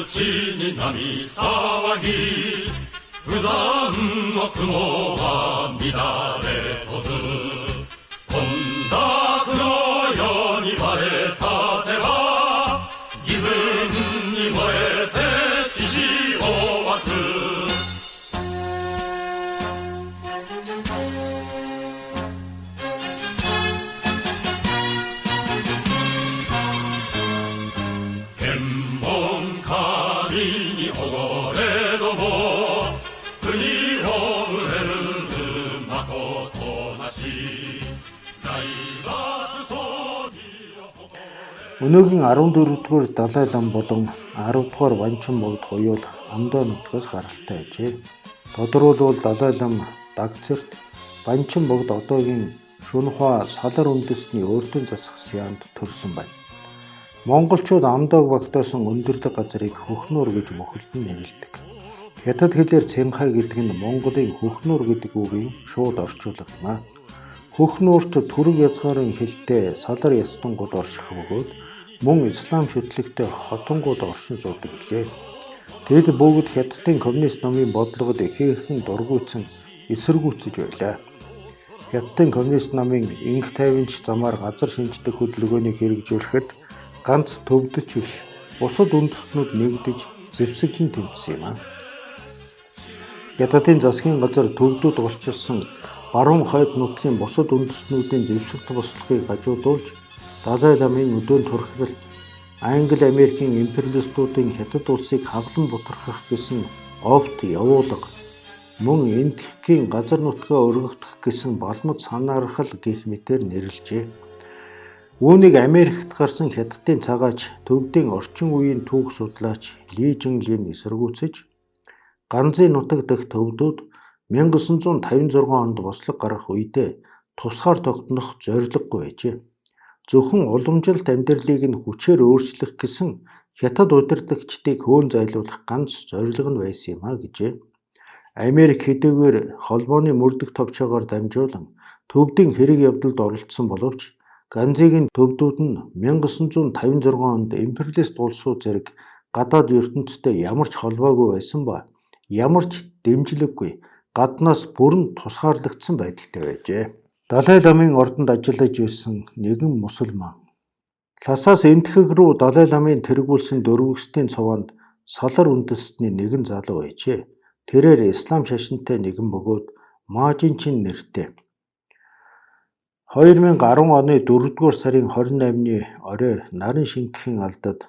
地に波騒ぎ不山の雲は乱れ飛ぶ混濁のように割れた手は義憤に燃えて血潮湧く検問神におごれども国を憂えるまことなし財閥とにを誇れ Өнөөгийн 14-р Далай лам болон 10-р Ванчин богд хоёул Амдаа нутгаас гаралтай ажээ. Тодорхойлбол Далай лам Дагцэрт Ванчин богд одоогийн Шунхуа Салар үндэстний өөртөө засах Сианд төрсөн байна. Монголчууд Амдааг багтаасан өндөрлөг газрыг Хөхнуур гэж мөхөлдөн нэрлэдэг. Хятад хэлээр Цэнхай гэдэг нь Монголын Хөхнуур гэдэг үгийн шууд орчуулга юм а. Хөхнуурт түрэг язгарын хэлтэй салар ястангууд орших бөгөөд мөн ислам шүтлэгтэй хотонгууд оршин суудаг гэлээ. Тэд бүгд Хятадын коммунист номын бодлогод ихээхэн дургуйцсан эсэргүүцэж байлаа. Хятадын коммунист намын инх тайванч замаар газар шинжлэх хөдөлгөөнийг хэрэгжүүлэхэд ганц төвдөж биш бусад үндэстнүүд нэгдэж зэвсэглэн тэмцсэн юм а. Хятадын засгийн газар төвдүүд голчилсан баруун хойд нутгийн бусад үндэстнүүдийн зэвсэгт бослогыг гажуудуулж Далай ламын өдөөн турхиралт Англи Америкийн империалистуудын Хятад улсыг хаглан бутархах гэсэн овт явуулга мөн энэтхэгийн газар нутгаа өргөгдөх гэсэн балмад санаархал гэх мэтээр нэрлэжээ. Үүнийг Америкт гарсан Хятадын цагаач төвдийн орчин үеийн түүх судлаач Ли Жинглин эсэргүүцэж Ганзын нутаг дахь төвдүүд 1956 онд бослог гарах үедээ тусгаар тогтнох зорилгогүй байжээ. Зөвхөн уламжилт амьдралыг нь хүчээр өөрчлөх гэсэн Хятад удирдагчдыг хөөн зайлуулах ганц зорилго нь байсан юм а гэжээ. Америк хэдийгээр холбооны мөрдөх товчоогоор дамжуулан төвдийн хэрэг явдалд оролцсон боловч Ганзыгийн төвдүүд нь 1956 онд империалист улсууд зэрэг гадаад ертөнцтэй ямар ч холбоогүй байсан ба ямар ч дэмжлэггүй гаднаас бүрэн тусгаарлагдсан байдалтай байжээ. Далай ламын ордонд ажиллаж байсан нэгэн мусульман Ласаас энэтхэг рүү Далай ламын тэргүүлсэн дөрвөстийн цовонд Салар үндэстний нэгэн залуу байжээ. Тэрээр ислам шашинтай нэгэн бөгөөд Маажинчин нэртэй. 2010 оны 4-р сарын 28-ны орой наран шингэхийн алдад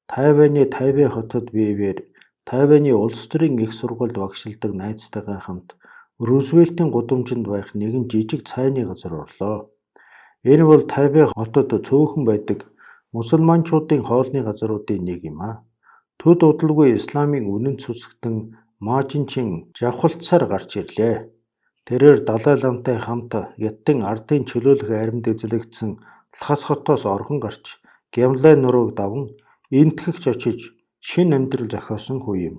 Тайваны Тайвэй хотод биевэр Тайваны улс төрийн их сургуульд багшилдаг найзтайгаа хамт Рузвельтийн гудамжинд байх нэгэн жижиг цайны газар орлоо. Энэ бол Тайвэй хотод цөөхөн байдаг мусульманчуудын хоолны газруудын нэг юм а. Төд удалгүй исламын үнэн цэцэгтэн Маажинчин жавхалцсаар гарч ирлээ. Тэрээр Далай ламтай хамт Хятадын ардын чөлөөлөх айрамд эзлэгдсэн Лхас хотоос орхон гарч Гямлай нурууг даван энэтхэгч очиж шинэ амьдрал зохиосон хүү юм.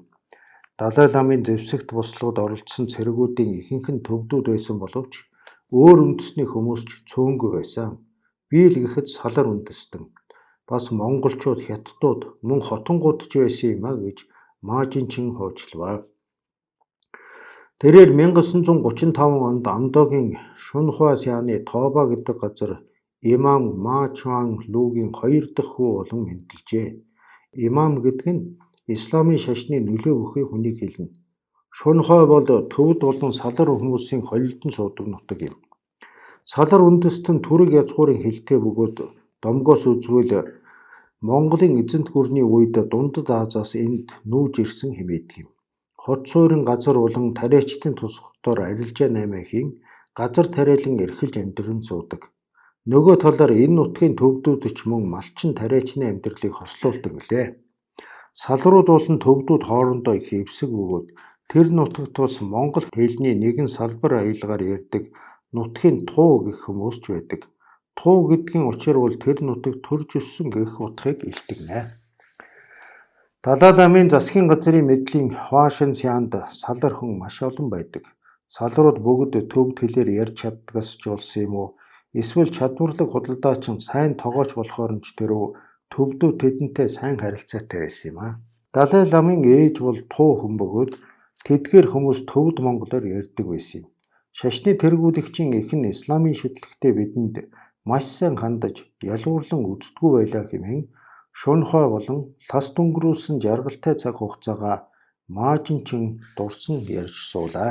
Далай ламын зэвсэгт бослогод оролцсон цэргүүдийн ихэнх нь төвдүүд байсан боловч өөр үндэсний хүмүүс ч цөөнгүй байсан. Би л гэхэд Салар үндэстэн бас монголчууд хятадууд мөн хотонгууд ч байсан юм а гэж Маажинчин хуучлаа. Тэрээр 1935 онд Амдогийн Шунхуа Сианы Тоба гэдэг газар Имам Ма Чуан Лугийн 2 дахь хүү болон мэндэлжээ. Имам гэдэг нь исламын шашны нөлөө бүхий хүнийг хэлнэ. Шунхуа бол төвд болон салар хүмүүсийн холилдон суудаг нутаг юм. Салар үндэстэн түрэг язгуурын хэлтэй бөгөөд домгоос үзвэл Монголын эзэнт гүрний үед Дундад Азаас энд нүүж ирсэн хэмээдэг юм. Хот суурин газар болон тариачдын тусгалтаар арилжаа 8-ийн газар тариалан эрхэлж амьдран суудаг. Нөгөө талаар энэ нутгийн төвдүүд ч мөн малчин тариачны амьдралыг хослуулдаг билээ. Салрууд болон төвдүүд хоорондоо их эвсэг бөгөөд тэр нутагт бас монгол хэлний нэгэн салбар аялгаар ярьдаг нутгийн туу гэх хүмүүс ч байдаг. Туу гэдгийн учир бол тэр нутаг төрж өссөн гэх утгыг илтгэнэ. Далай ламын засгийн газрын мэдлийн Хуашин Сианд салар хүн маш олон байдаг. Салрууд бүгд төвд хэлээр ярьж чаддгаас ч болсон юм уу? Эсвэл чадварлаг худалдаачин сайн тогооч болохоор ч тэрөө төвдөө тэдэнтэй сайн харилцаатай байсан юм а. Далай ламын ээж бол туу хүн бөгөөд тэдгээр хүмүүс төвд монголоор ярьдаг байсан юм. Шашны тэргүүлэгчийн эхэн исламын шүтлэгтээ бидэнд маш сайн хандаж ялгуурлан үздэггүй байлаа хэмээн шунхой болон лас дүнгэрүүлсэн жаргалтай цаг хугацаагаа маажинчин дурсан ярьж суулаа.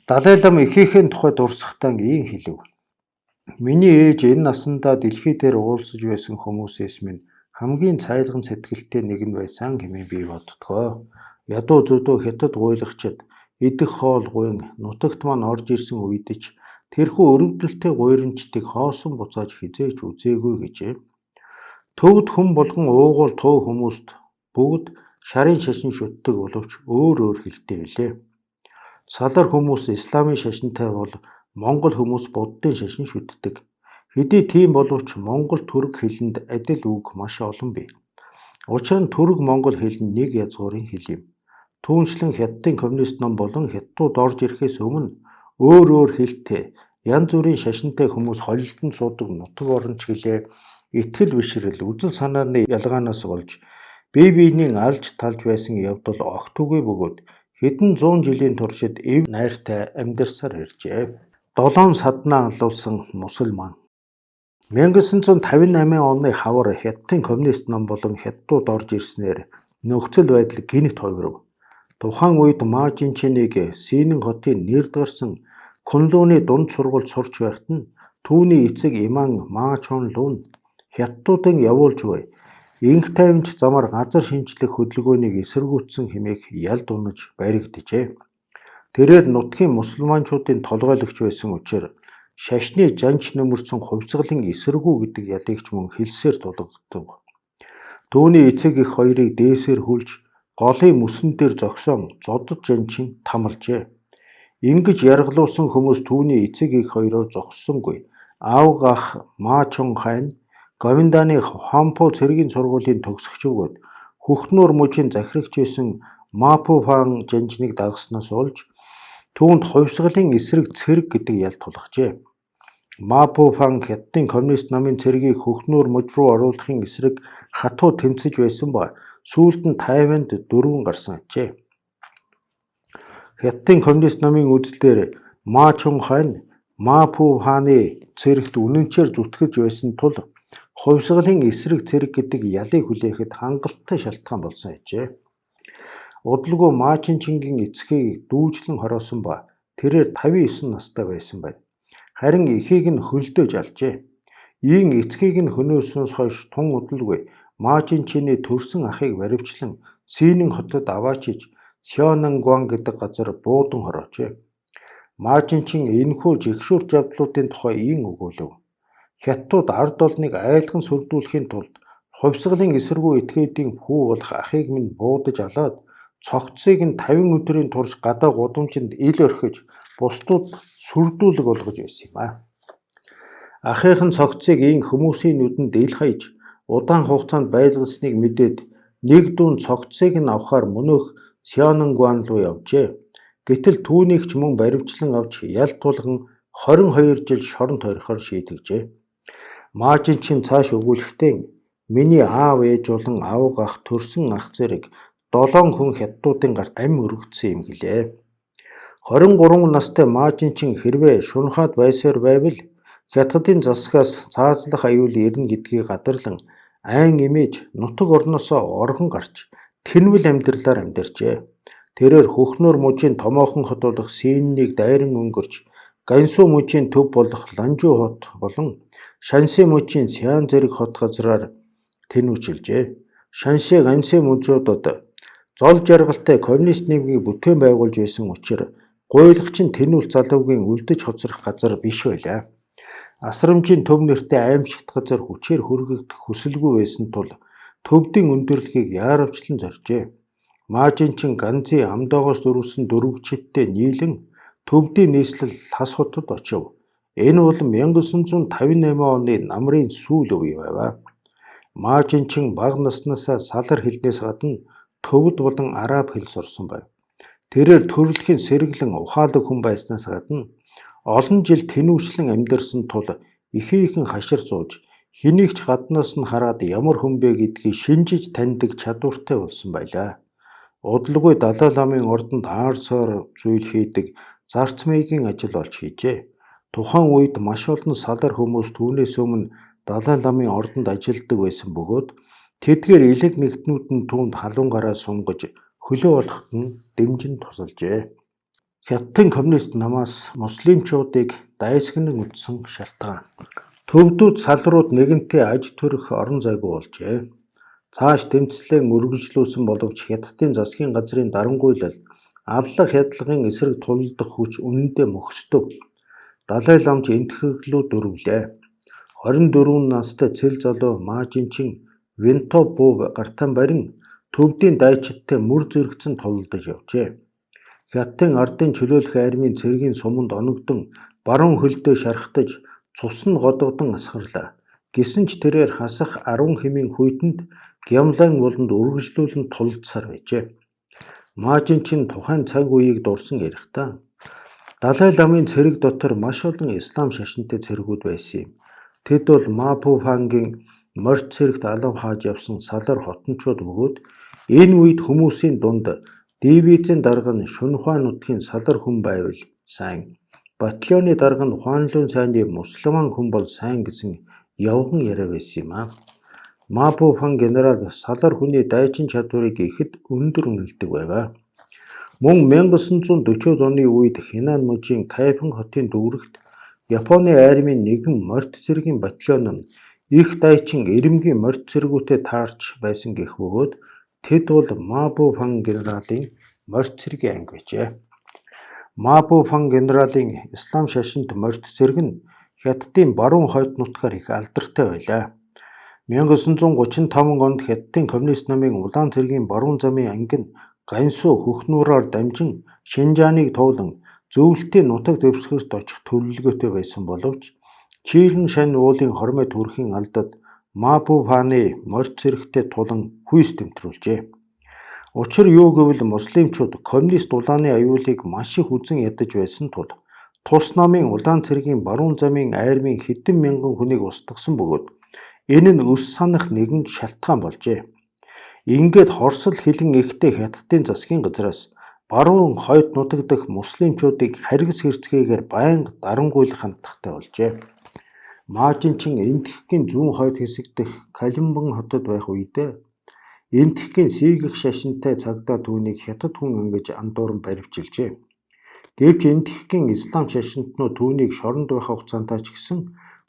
Далай лам эхийнхээ тухай дурсахтаа ийм хэлв. Миний ээж энэ насандаа дэлхий дээр уулзаж байсан хүмүүсээс минь хамгийн цайлган сэтгэлтэй нэг нь байсан хэмээн би боддгоо. Ядуу зүдөө хятад гуйлагчид идэх хоол гуйн нутагт маань орж ирсэн үед ч тэрхүү өрөвдөлтэй гуйрамчдыг хоосон буцааж хизээч үзээгүй гэжээ. Төвд хүн болгон уугуул туу хүмүүст бүгд шарын шашин шүтдэг боловч өөр хэлтэй билээ. Салар хүмүүс исламын шашинтай бол монгол хүмүүс буддын шашин шүтдэг. Хэдий тийм боловч монгол түрэг хэлэнд адил үг маш олон бий. Учир нь түрэг монгол хэл нь нэг язгуурын хэл юм. Түүнчлэн хятадын коммунист ном болон хятадууд орж ирэхээс өмнө өөр хэлтэй янз бүрийн шашинтай хүмүүс холилдон суудаг нутаг оронч гэлээ итгэл бишрэл үзэл санааны ялгаанаас болж бие биенийн алж талж байсан явдал огт үгүй бөгөөд хэдэн зуун жилийн туршид эв найртай амьдарсаар иржээ. 7 саднаа алуулсан мусульман 1958 оны хавар хятадын коммунист ном болон хятадууд орж ирснээр нөхцөл байдал гинт хувирав. Тухайн үед Маажинчнийг Синэн хотын нэрд гарсан Кунлууны дунд сургуульд сурч байхад нь түүний эцэг Иман Маачонлун хятадуудын явуулж буй инх тайванч замаар газар шинжлэх хөдөлгөөнийг эсэргүүцсэн хэмээх ялд унаж баригджээ. Тэрээр нутгийн мусульманчуудын толгойлогч байсан учраас шашны жанч нөмөрсөн хувьсгалын эсэргүү гэдэг ялыг ч мөн хэлсээр тулгдав. Түүний эцэг их хоёрыг дээсээр хүлж голын мөсөн дээр зогсоон зодод жанчин тамалжээ. Ингэж яргалуулсан хүмүүс түүний эцэг их хоёроор зогссонгүй. Аав ах Маачон хайн Говинданы Хампо цэргийн сургуулийн төгсөгч бөгөөд Хөхнөр мужийн захирагч байсан Мапу фан жанжныг дагснаас болж түүнд хувьсгалын эсрэг цэрэг гэдэг ял тулгажээ. Мапу фан хятадын коммунист намын цэргийг Хөхнөр муж руу оруулахын эсрэг хатуу тэмцэж байсан ба сүүлд нь Тайванд дөрвөн гарсан ажээ. Хятадын коммунист намын үзэлээр Маачон хайн Мапу фаны цэрэгт үнэнчээр зүтгэж байсан тул хувьсгалын эсрэг цэрэг гэдэг ялыг хүлээхэд хангалттай шалтгаан болсон ажээ. Удалгүй Маачинчингийн эцгийг дүүжлэн хороосон ба тэрээр 59 настай байсан байна. Харин эхийг нь хөлдөөж алжээ. Ийн эцгийг нь хөнөөснөөс хойш тун удалгүй Маачинчины төрсөн ахыг баривчлан Синэн хотод аваачиж Сёнангван гэдэг газар буудан хороожээ. Маачинчин энэхүү жигшүүрт явдлуудын тухай ийн өгүүлв. Хятадууд ард олныг айлган сүрдүүлэхийн тулд хувьсгалын эсэргүү этгээдийн хүү болох ахыг минь буудаж алаад цогцсыг нь 50 өдрийн турш гадаа гудамжинд ил орхиж бусдууд сүрдүүлэг болгож байсан юм а. Ахын цогцсыг ийн хүмүүсийн нүдэнд ил хаяж удаан хугацаанд байлгасныг мэдээд нэг дүүн цогцсыг нь авахар мөнөөх Сёнангван руу явжээ. Гэтэл түүнийг ч мөн баривчлан авч ялт тулган 22 жил шоронд хорихоор шийтгэжээ. Маажинчин цааш өгүүлэхдээ миний аав ээж болон авга ах төрсөн ах зэрэг 7 хүн хятадуудын гарт ам өргөцсөн юм гэлээ. 23 настай Маажинчин хэрвээ шунхаад байсаар байвал хятадын засгаас цаазлах аюул ирнэ гэдгийг гадарлан айн имэж нутаг орноосоо оргон гарч тэнвэл амьдралаар амьдарчээ. Тэрээр Хөхнөр мужийн томоохон хот болох Синнийг дайран өнгөрч Гансу мужийн төв болох Ланжу хот болон Шанси мужийн Сян зэрэг хот газраар тэнүүчилжээ. Шанси Ганси мужуудад зол жаргалтай коммунист нийгмийг бүтээн байгуулж байсан учраас гуйлагчин тэнүүл залуугийн үлдэж хоцрох газар биш байлаа. Асрамжийн төв нэртэй аимшигт газар хүчээр хүргэгдэх хүсэлгүй байсан тул төвдийн өндөрлөгийг яаравчлан зоржээ. Маажинчин Ганзи амдоогоос дөрвсөн дөрвөгчдтэй нийлэн төвдийн нийслэл Лас хотод очив. Энэ бол 1958 оны намрын сүүл үе байв. Маажинчин бага наснаасаа салар хэлнээс гадна төвд болон араб хэл сурсан байв. Тэрээр төрөлхийн сэргэлэн ухаалаг хүн байснаас гадна олон жил тэнүүшлэн амьдарсан тул ихээхэн хашир сууж Хэнийг ч гаднаас нь хараад ямар хүн бэ гэдгийг шинжиж таньдаг чадвартай болсон байлаа. Удалгүй Далай ламын ордонд аарсаар зүйл хийдэг зарц маягийн ажил олж хийжээ. Тухайн үед маш олон салар хүмүүс түүнээс өмнө Далай ламын ордонд ажилладаг байсан бөгөөд тэдгээр элэг нэгтнүүд нь түүнд халуун гараа сунгаж хөлөө олоход нь дэмжин тусалжээ. Хятадын коммунист намаас муслимчуудыг дайсагнан үтсэн шалтгаан. Төвдүүд салрууд нэгэнтээ аж төрөх орон зайгүй болжээ. Цааш тэмцлэн үргэлжлүүлсэн боловч Хятадын засгийн газрын дарангуйлал аллах хядлагын эсрэг тулдах хүч үнэндээ мөхсдөв. Далай ламч энтхэглүүд өрөвлээ. 24 настай цэл залуу Мажинчин Винто буув гартан барин төвдийн дайчидтай мөр зэрэгцэн тулдаж явжээ. Хятадын ардын чөлөөлөх армийн цэргийн суманд оногдон баруун хөлдөө шархтаж цус нь годогдон асгарлаа. Гэсэн ч тэрээр хасах 10 хэмийн хүйтэнд Гямлайн болонд үргэлжлүүлэн тулдсаар байжээ. Мажинчин тухайн цаг үеийг дурсан ярихдаа Далай ламын цэрэг дотор маш олон ислам шашинтай цэргүүд байсан юм. Тэд бол Мапуфангийн морьт цэрэгт алав хааж явсан салар хотончууд бөгөөд энэ үед хүмүүсийн дунд Дивизийн дарга нь Шунхуа нутгийн салар хүн байвал сайн, батальоны дарга нь Хуанлун сайны мусульман хүн бол сайн гэсэн явган яриа байсан юм аа. Мапуфан генерал салар хүний дайчин чадварыг ихэд өндөр үнэлдэг байваа. Мөн 1940-ад оны үед Хинан мужийн Кайфэн хотын дүүрэгт Японы армийн нэгэн морьт цэргийн батальон нь их дайчин эрэмгийн морьт цэргүүтэй таарч байсан гэх бөгөөд тэд бол Мапуфан генералын морьт цэргийн анги байжээ. Мапуфан генералын ислам шашинт морьт цэрэг нь Хятадын баруун хойд нутгаар их алдартай байлаа. 1935 онд Хятадын коммунист намын улаан цэргийн баруун замын анги нь Гансу хөхнүүрээр дамжин Шинжааныг туулан зөвлөлтийн нутаг дэвсгэрт очих төлөвлөгөөтэй байсан боловч Чилэн шань уулын хормой төрхийн алдад Мапуфаны морьт цэрэгтэй тулан хүйс тэмтрүүлжээ. Учир юу гэвэл муслимчууд коммунист улааны аюулыг маш их үзэн ядаж байсан тул тус намын улаан цэргийн баруун замын армийн хэдэн мянган хүнийг устгасан бөгөөд энэ нь өс санах нэгэн шалтгаан болжээ. Ингээд хорсол хилэн ихтэй Хятадын засгийн газраас баруун хойд нутаг дахь муслимчуудыг харгас хэрцгээгээр байнга дарангуйлах хандлагатай болжээ. Мажинчин энтхэгийн зүүн хойд хэсэг дэх Калимбан хотод байх үедээ энтхэгийн сийгэх шашинтай цагдаа түүнийг Хятад хүн ангиж андууран баривчилжээ. Гэвч энтхэгийн ислам шашинтнууд түүнийг шоронд байх хугацаантай ч гэсэн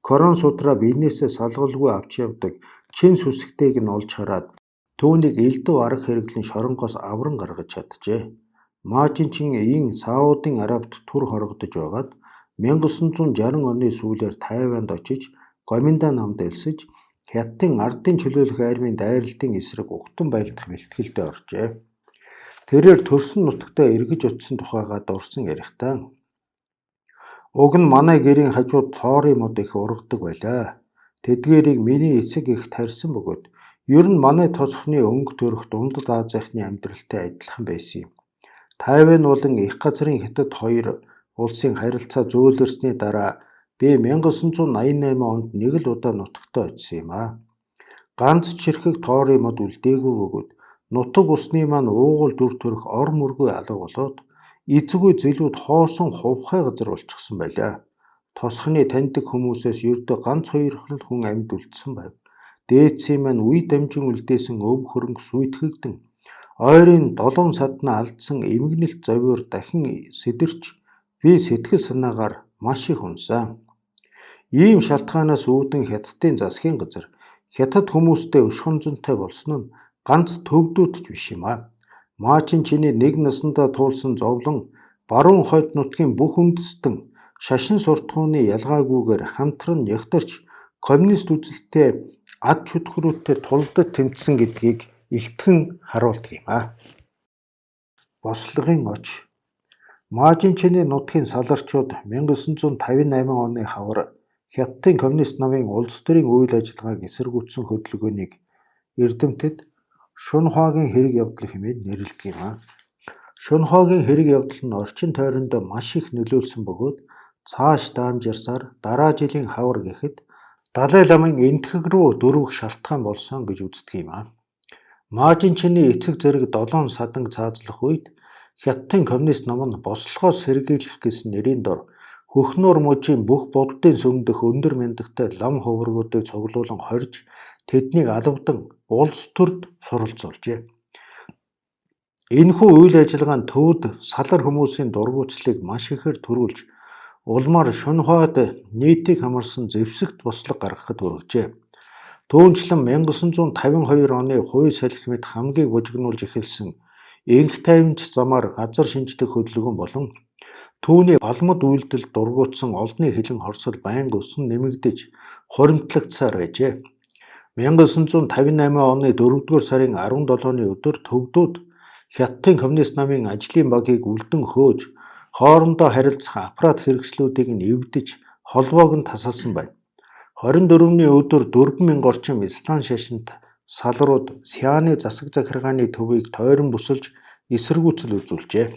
Коран сутраа биенээсээ салгалгүй авч явдаг чин сүсгтэйг нь олж хараад түүнийг элдв арга хэрэглэн шоронгоос авран гаргаж чаджээ. Мажинчин ийн Саудын Арабид түр хорогдож байгаад 1960 оны сүүлээр Тайванд очиж Гоминдан намд элсэж Хятадын ардын чөлөөлөх армийн дайралтын эсрэг угтан байлдах бэлтгэлдээ оржээ. Тэрээр төрсөн нутагтаа эргэж очисон тухайгаа дурсан ярихдаа уг нь манай гэрийн хажууд тоори мод их ургадаг байлаа. Тэдгээрийг миний эцэг их тарьсан бөгөөд ер нь манай тосхны өнгө төрөх Дундад Азийнхны амьдралтай адилхан байсан юм. Тайван болон их газрын Хятад хоёр улсын харилцаа зөөлрсний дараа би 1988 онд нэг л удаа нутагтаа очисон юм аа. Ганц чирхэг тоори мод үлдээгүй бөгөөд нутаг усны маань уугуул дүр төрх ор мөргүй алга болоод эзгүй зэлүүд хоосон хувхай газар болчихсон байлаа. Тосхны таньдаг хүмүүсээс ердөө ганц хоёр хүн амьд үлдсэн байв. Дээдсийн маань үе дамжин үлдээсэн өв хөрөнгө сүйтгэгдэн ойрын 7 садна алдсан эмгэнэлт зовиор дахин сэтэрч би сэтгэл санаагаар маш их унсан. Ийм шалтгаанаас үүдэн Хятадын засгийн газар Хятад хүмүүстэй өш хонзонтой болсон нь ганц төвдүүд ч биш юм аа. Мажинчины нэг насандаа туулсан зовлон баруун хойд нутгийн бүх үндэстэн шашин суртахууны ялгаагүйгээр хамтран ягтарч коммунист үзэлтэй ад чөтгөрүүттэй тулдад тэмцсэн гэдгийг илтгэн харуулдаг юм аа. Бослогын оч. Мажинчины нутгийн саларчууд 1958 оны хавар Хятадын коммунист намын улс төрийн үйл ажиллагааг эсэргүүцсэн хөдөлгөөнийг эрдэмтэд Шунхуагийн хэрэг явдал хэмээн нэрлэдэг юм аа. Шунхуагийн хэрэг явдал нь орчин тойрондоо маш их нөлөөлсөн бөгөөд цааш даамжирсаар дараа жилийн хавар гэхэд Далай ламын энэтхэг рүү дөрвөх шалтгаан болсон гэж үздэг юм аа. Маажин чиний эцэг зэрэг 7 саданг цаазлах үед Хятадын коммунист ном нь бослогоос сэргийлэх гэсэн нэрийн дор хөхнөр мужийн бүх буддын сүмдөх өндөр мяндагтай лам хуврагуудыг цуглуулan хорж тэднийг алавдан улс төрд суралцуулжээ. Энэхүү үйл ажиллагаа нь төвд салар хүмүүсийн дургуутслыг маш ихээр төрүүлж улмаар шунхаад нийтийг хамарсан зэвсэгт бослог гаргахад хүргэжээ. Түүнчлэн 1952 оны хувь салхи мэт хамгийн бужигнуулж эхэлсэн энх тайванч замаар газар шинжлэх хөдөлгөөн болон түүний балмад үйлдэлд дургуутсан олонний хилэн хорсол байнга өсөн нэмэгдэж хуримтлагдсаар байжээ. 1958 оны 4-р сарын 17-ны өдөр төвдүүд Хятадын коммунист намын ажлын багийг үлдэн хөөж хоорондоо харилцах аппарат хэрэгслүүдийг нь эвдэж холбоог нь тасалсан байна. 24-ний өдөр 4,000 орчим ислам шашинт салрууд Сианы засаг захиргааны төвийг тойрон бүсэлж эсэргүүцэл үзүүлжээ.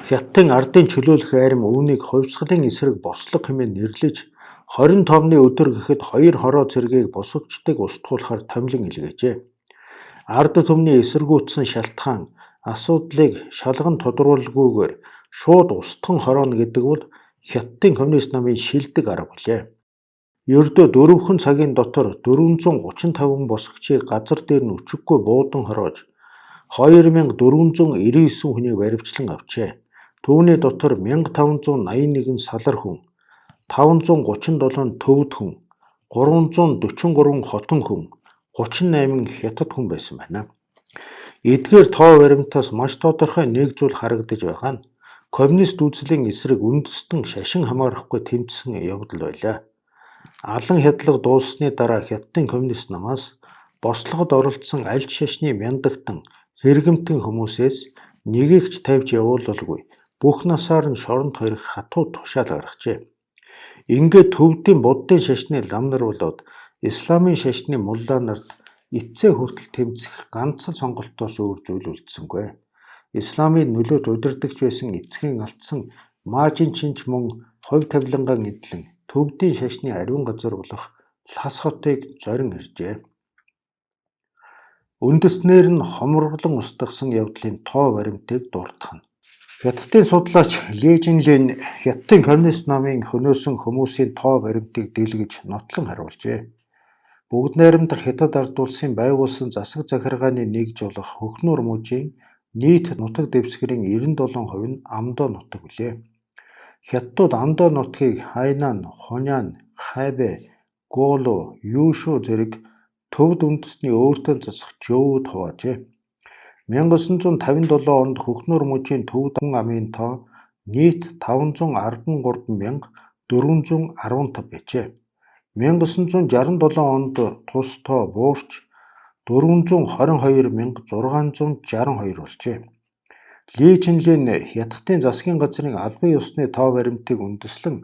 Хятадын ардын чөлөөлөх айрам үүнийг хувьсгалын эсрэг бослог хэмээн нэрлэж 25-ны өдөр гэхэд 2 хороо цэргийг босгочдыг устгуулахаар томилон илгээжээ. Ард түмний эсэргүүцсэн шалтгаан асуудлыг шалган тодруулгүйгээр шууд устган хорооно гэдэг бол Хятадын коммунист намын шилдэг арга билээ. Ердөө 4 цагийн дотор 435 босгочийг газар дээр нь өчиггүй буудан хороож 2499 хүнийг баривчлан авчээ. Түүний дотор 1581 салар хүн, 537 төвд хүн, 343 хотон хүн, 38 хятад хүн байсан байна. Эдгээр тоо баримтаас маш тодорхой нэг зүйл харагдаж байгаа нь коммунист үзлийн эсрэг үндэстэн шашин хамаарахгүй тэмцсэн явдал байлаа. Алан хядлага дууссаны дараа Хятадын коммунист намаас бослогод оролцсон аль шашны мяндагтан хэрэгэмтэн хүмүүсээс нэгийг ч тавьж явуулалгүй бүх насаар нь шоронд хорих хатуу тушаал гаргажээ. Ингээд төвдийн буддын шашны лам нар болоод исламын шашны муллаа нарт эцсээ хүртэл тэмцэх ганцхан сонголтоос өөр зүйл үлдсэнгүй. Исламын нөлөөт удирдагч байсан эцгийн алдсан Маажин чинч мөн хувь тавилангаан эдлэн төвдийн шашны ариун газар болох Лхас хотыг зорин иржээ. Үндэснээр нь хомроглон устгасан явдлын тоо баримтыг дурдах нь. Хятадын судлаач Ли Жинлин Хятадын коммунист намын хөнөөсөн хүмүүсийн тоо баримтыг дэлгэж нотлон харуулжээ. Бүгд найрамдах Хятад ард улсын байгуулсан засаг захиргааны нэгж болох хөхнөр мужийн нийт нутаг дэвсгэрийн 97% нь Амдо нутаг билээ. Хятадууд Амдо нутгийг Хайнан, Хунян, Хайбэ, Гуулу, Юушуу зэрэг төвд үндэсний өөртөө засах жөөд хуваажээ. 1957 онд хөхнөр мужийн төвд амын тоо нийт 513,415 байжээ. 1967 онд тус тоо буурч 422,662 болжээ. Ли Чинлин Хятадын засгийн газрын албан ёсны тоо баримтыг үндэслэн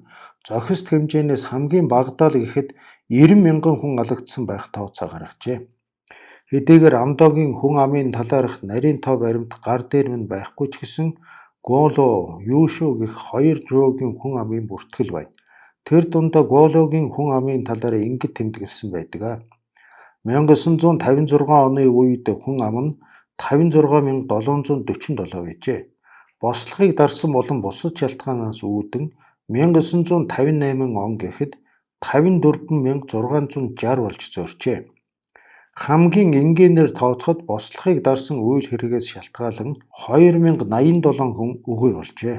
зохист хэмжээнээс хамгийн багадаа л гэхэд 90,000 хүн алагдсан байх тооцоо гаргажээ. Хэдийгээр Амдогийн хүн амын талаарх нарийн тоо баримт гар дээр нь байхгүй ч гэсэн Гуулу, Юушуу гэх 2 жөөгийн хүн амын бүртгэл байна. Тэр дундаа Гуулугийн хүн амын талаар ингэж тэмдэглэсэн байдаг. 1956 оны үед хүн ам нь 56,747 байжээ. Бослогыг дарсан болон бусад шалтгаанаас үүдэн 1958 он гэхэд 54,660 болж зорчээ. Хамгийн энгийнээр тооцоход бослогыг дарсан үйл хэрэгээс шалтгаалan 2087 хүн үгүй болжээ.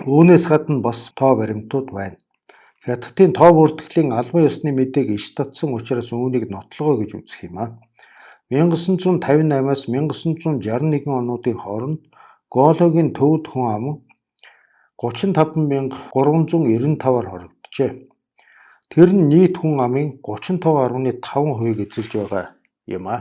Үүнээс гадна бас тоо баримтууд байна. Хятадын тоо бүртгэлийн албан ёсны мэдээг иш татсан учраас үүнийг нотлогоо гэж үзэх юм аа. 1958-аас 1961 онуудын хооронд Гуулугийн төвд хүн ам 35,395-аар хоригджээ. Тэр нь нийт хүн амын 35.5%-ийг эзэлж байгаа юм аа.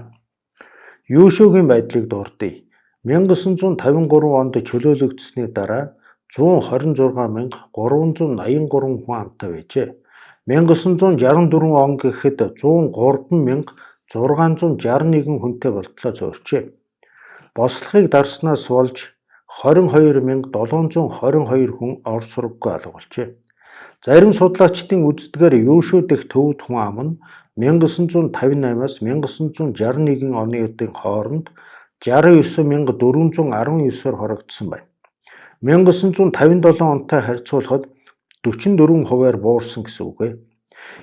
Юушуугийн байдлыг дурдъя. 1953 онд чөлөөлөгдсөний дараа 126,383 хүн амтай байжээ. 1964 он гэхэд 103,661 хүнтэй болтлоо зорчээ. Бослогыг дарснаас болж 22,722 хүн ор сургаггүй алга болжээ. Зарим судлаачдын үздэг Юушүү дэх төвд хүн ам нь 1958-аас 1961 оны үеийн хооронд 69,419-оор хорогдсон байна. 1957 онтой харьцуулахад 44%-аар буурсан гэсэн үг ээ.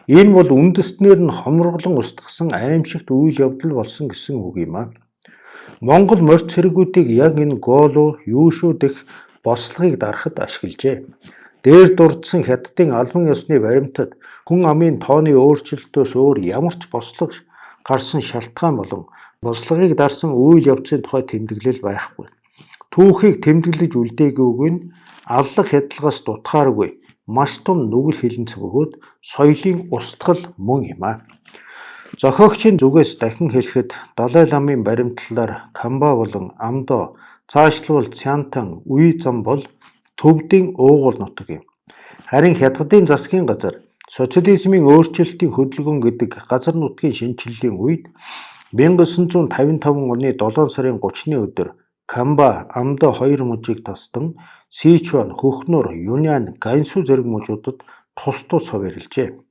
Энэ бол үндэстнээр нь хомроглон устгасан аимшигт үйл явдал болсон гэсэн үг юм аа. Монгол морьц цэргүүдийг яг энэ Гоолу Юушүү дэх бослогыг дарахад ашиглажээ. Дээр дурдсан Хятадын албан ёсны баримтад хүн амын тооны өөрчлөлтөөс өөр ямар ч бослого гарсан шалтгаан болон бослогыг дарсан үйл явцын тухай тэмдэглэл байхгүй. Түүхийг тэмдэглэж үлдээгүйг нь аллах хядлагаас дутхааргүй маш том нүгэл хилэнц бөгөөд соёлын устгал мөн юм аа. Зохиогчийн зүгээс дахин хэлэхэд Далай ламын баримтлалаар Камба болон Амдо цаашлбал Цянтан үе зам бол төвдийн уугуул нутаг юм. Харин Хятадын засгийн газар социализмын өөрчлөлтийн хөдөлгөөн гэдэг газар нутгийн шинэчлэлийн үед 1955 оны 7 сарын 30-ны өдөр Камба, Амдо хоёр мужийг тасдан Сичуан, Хөхнөр, Юньян, Гансу зэрэг мужуудад тус тус хувирлжээ.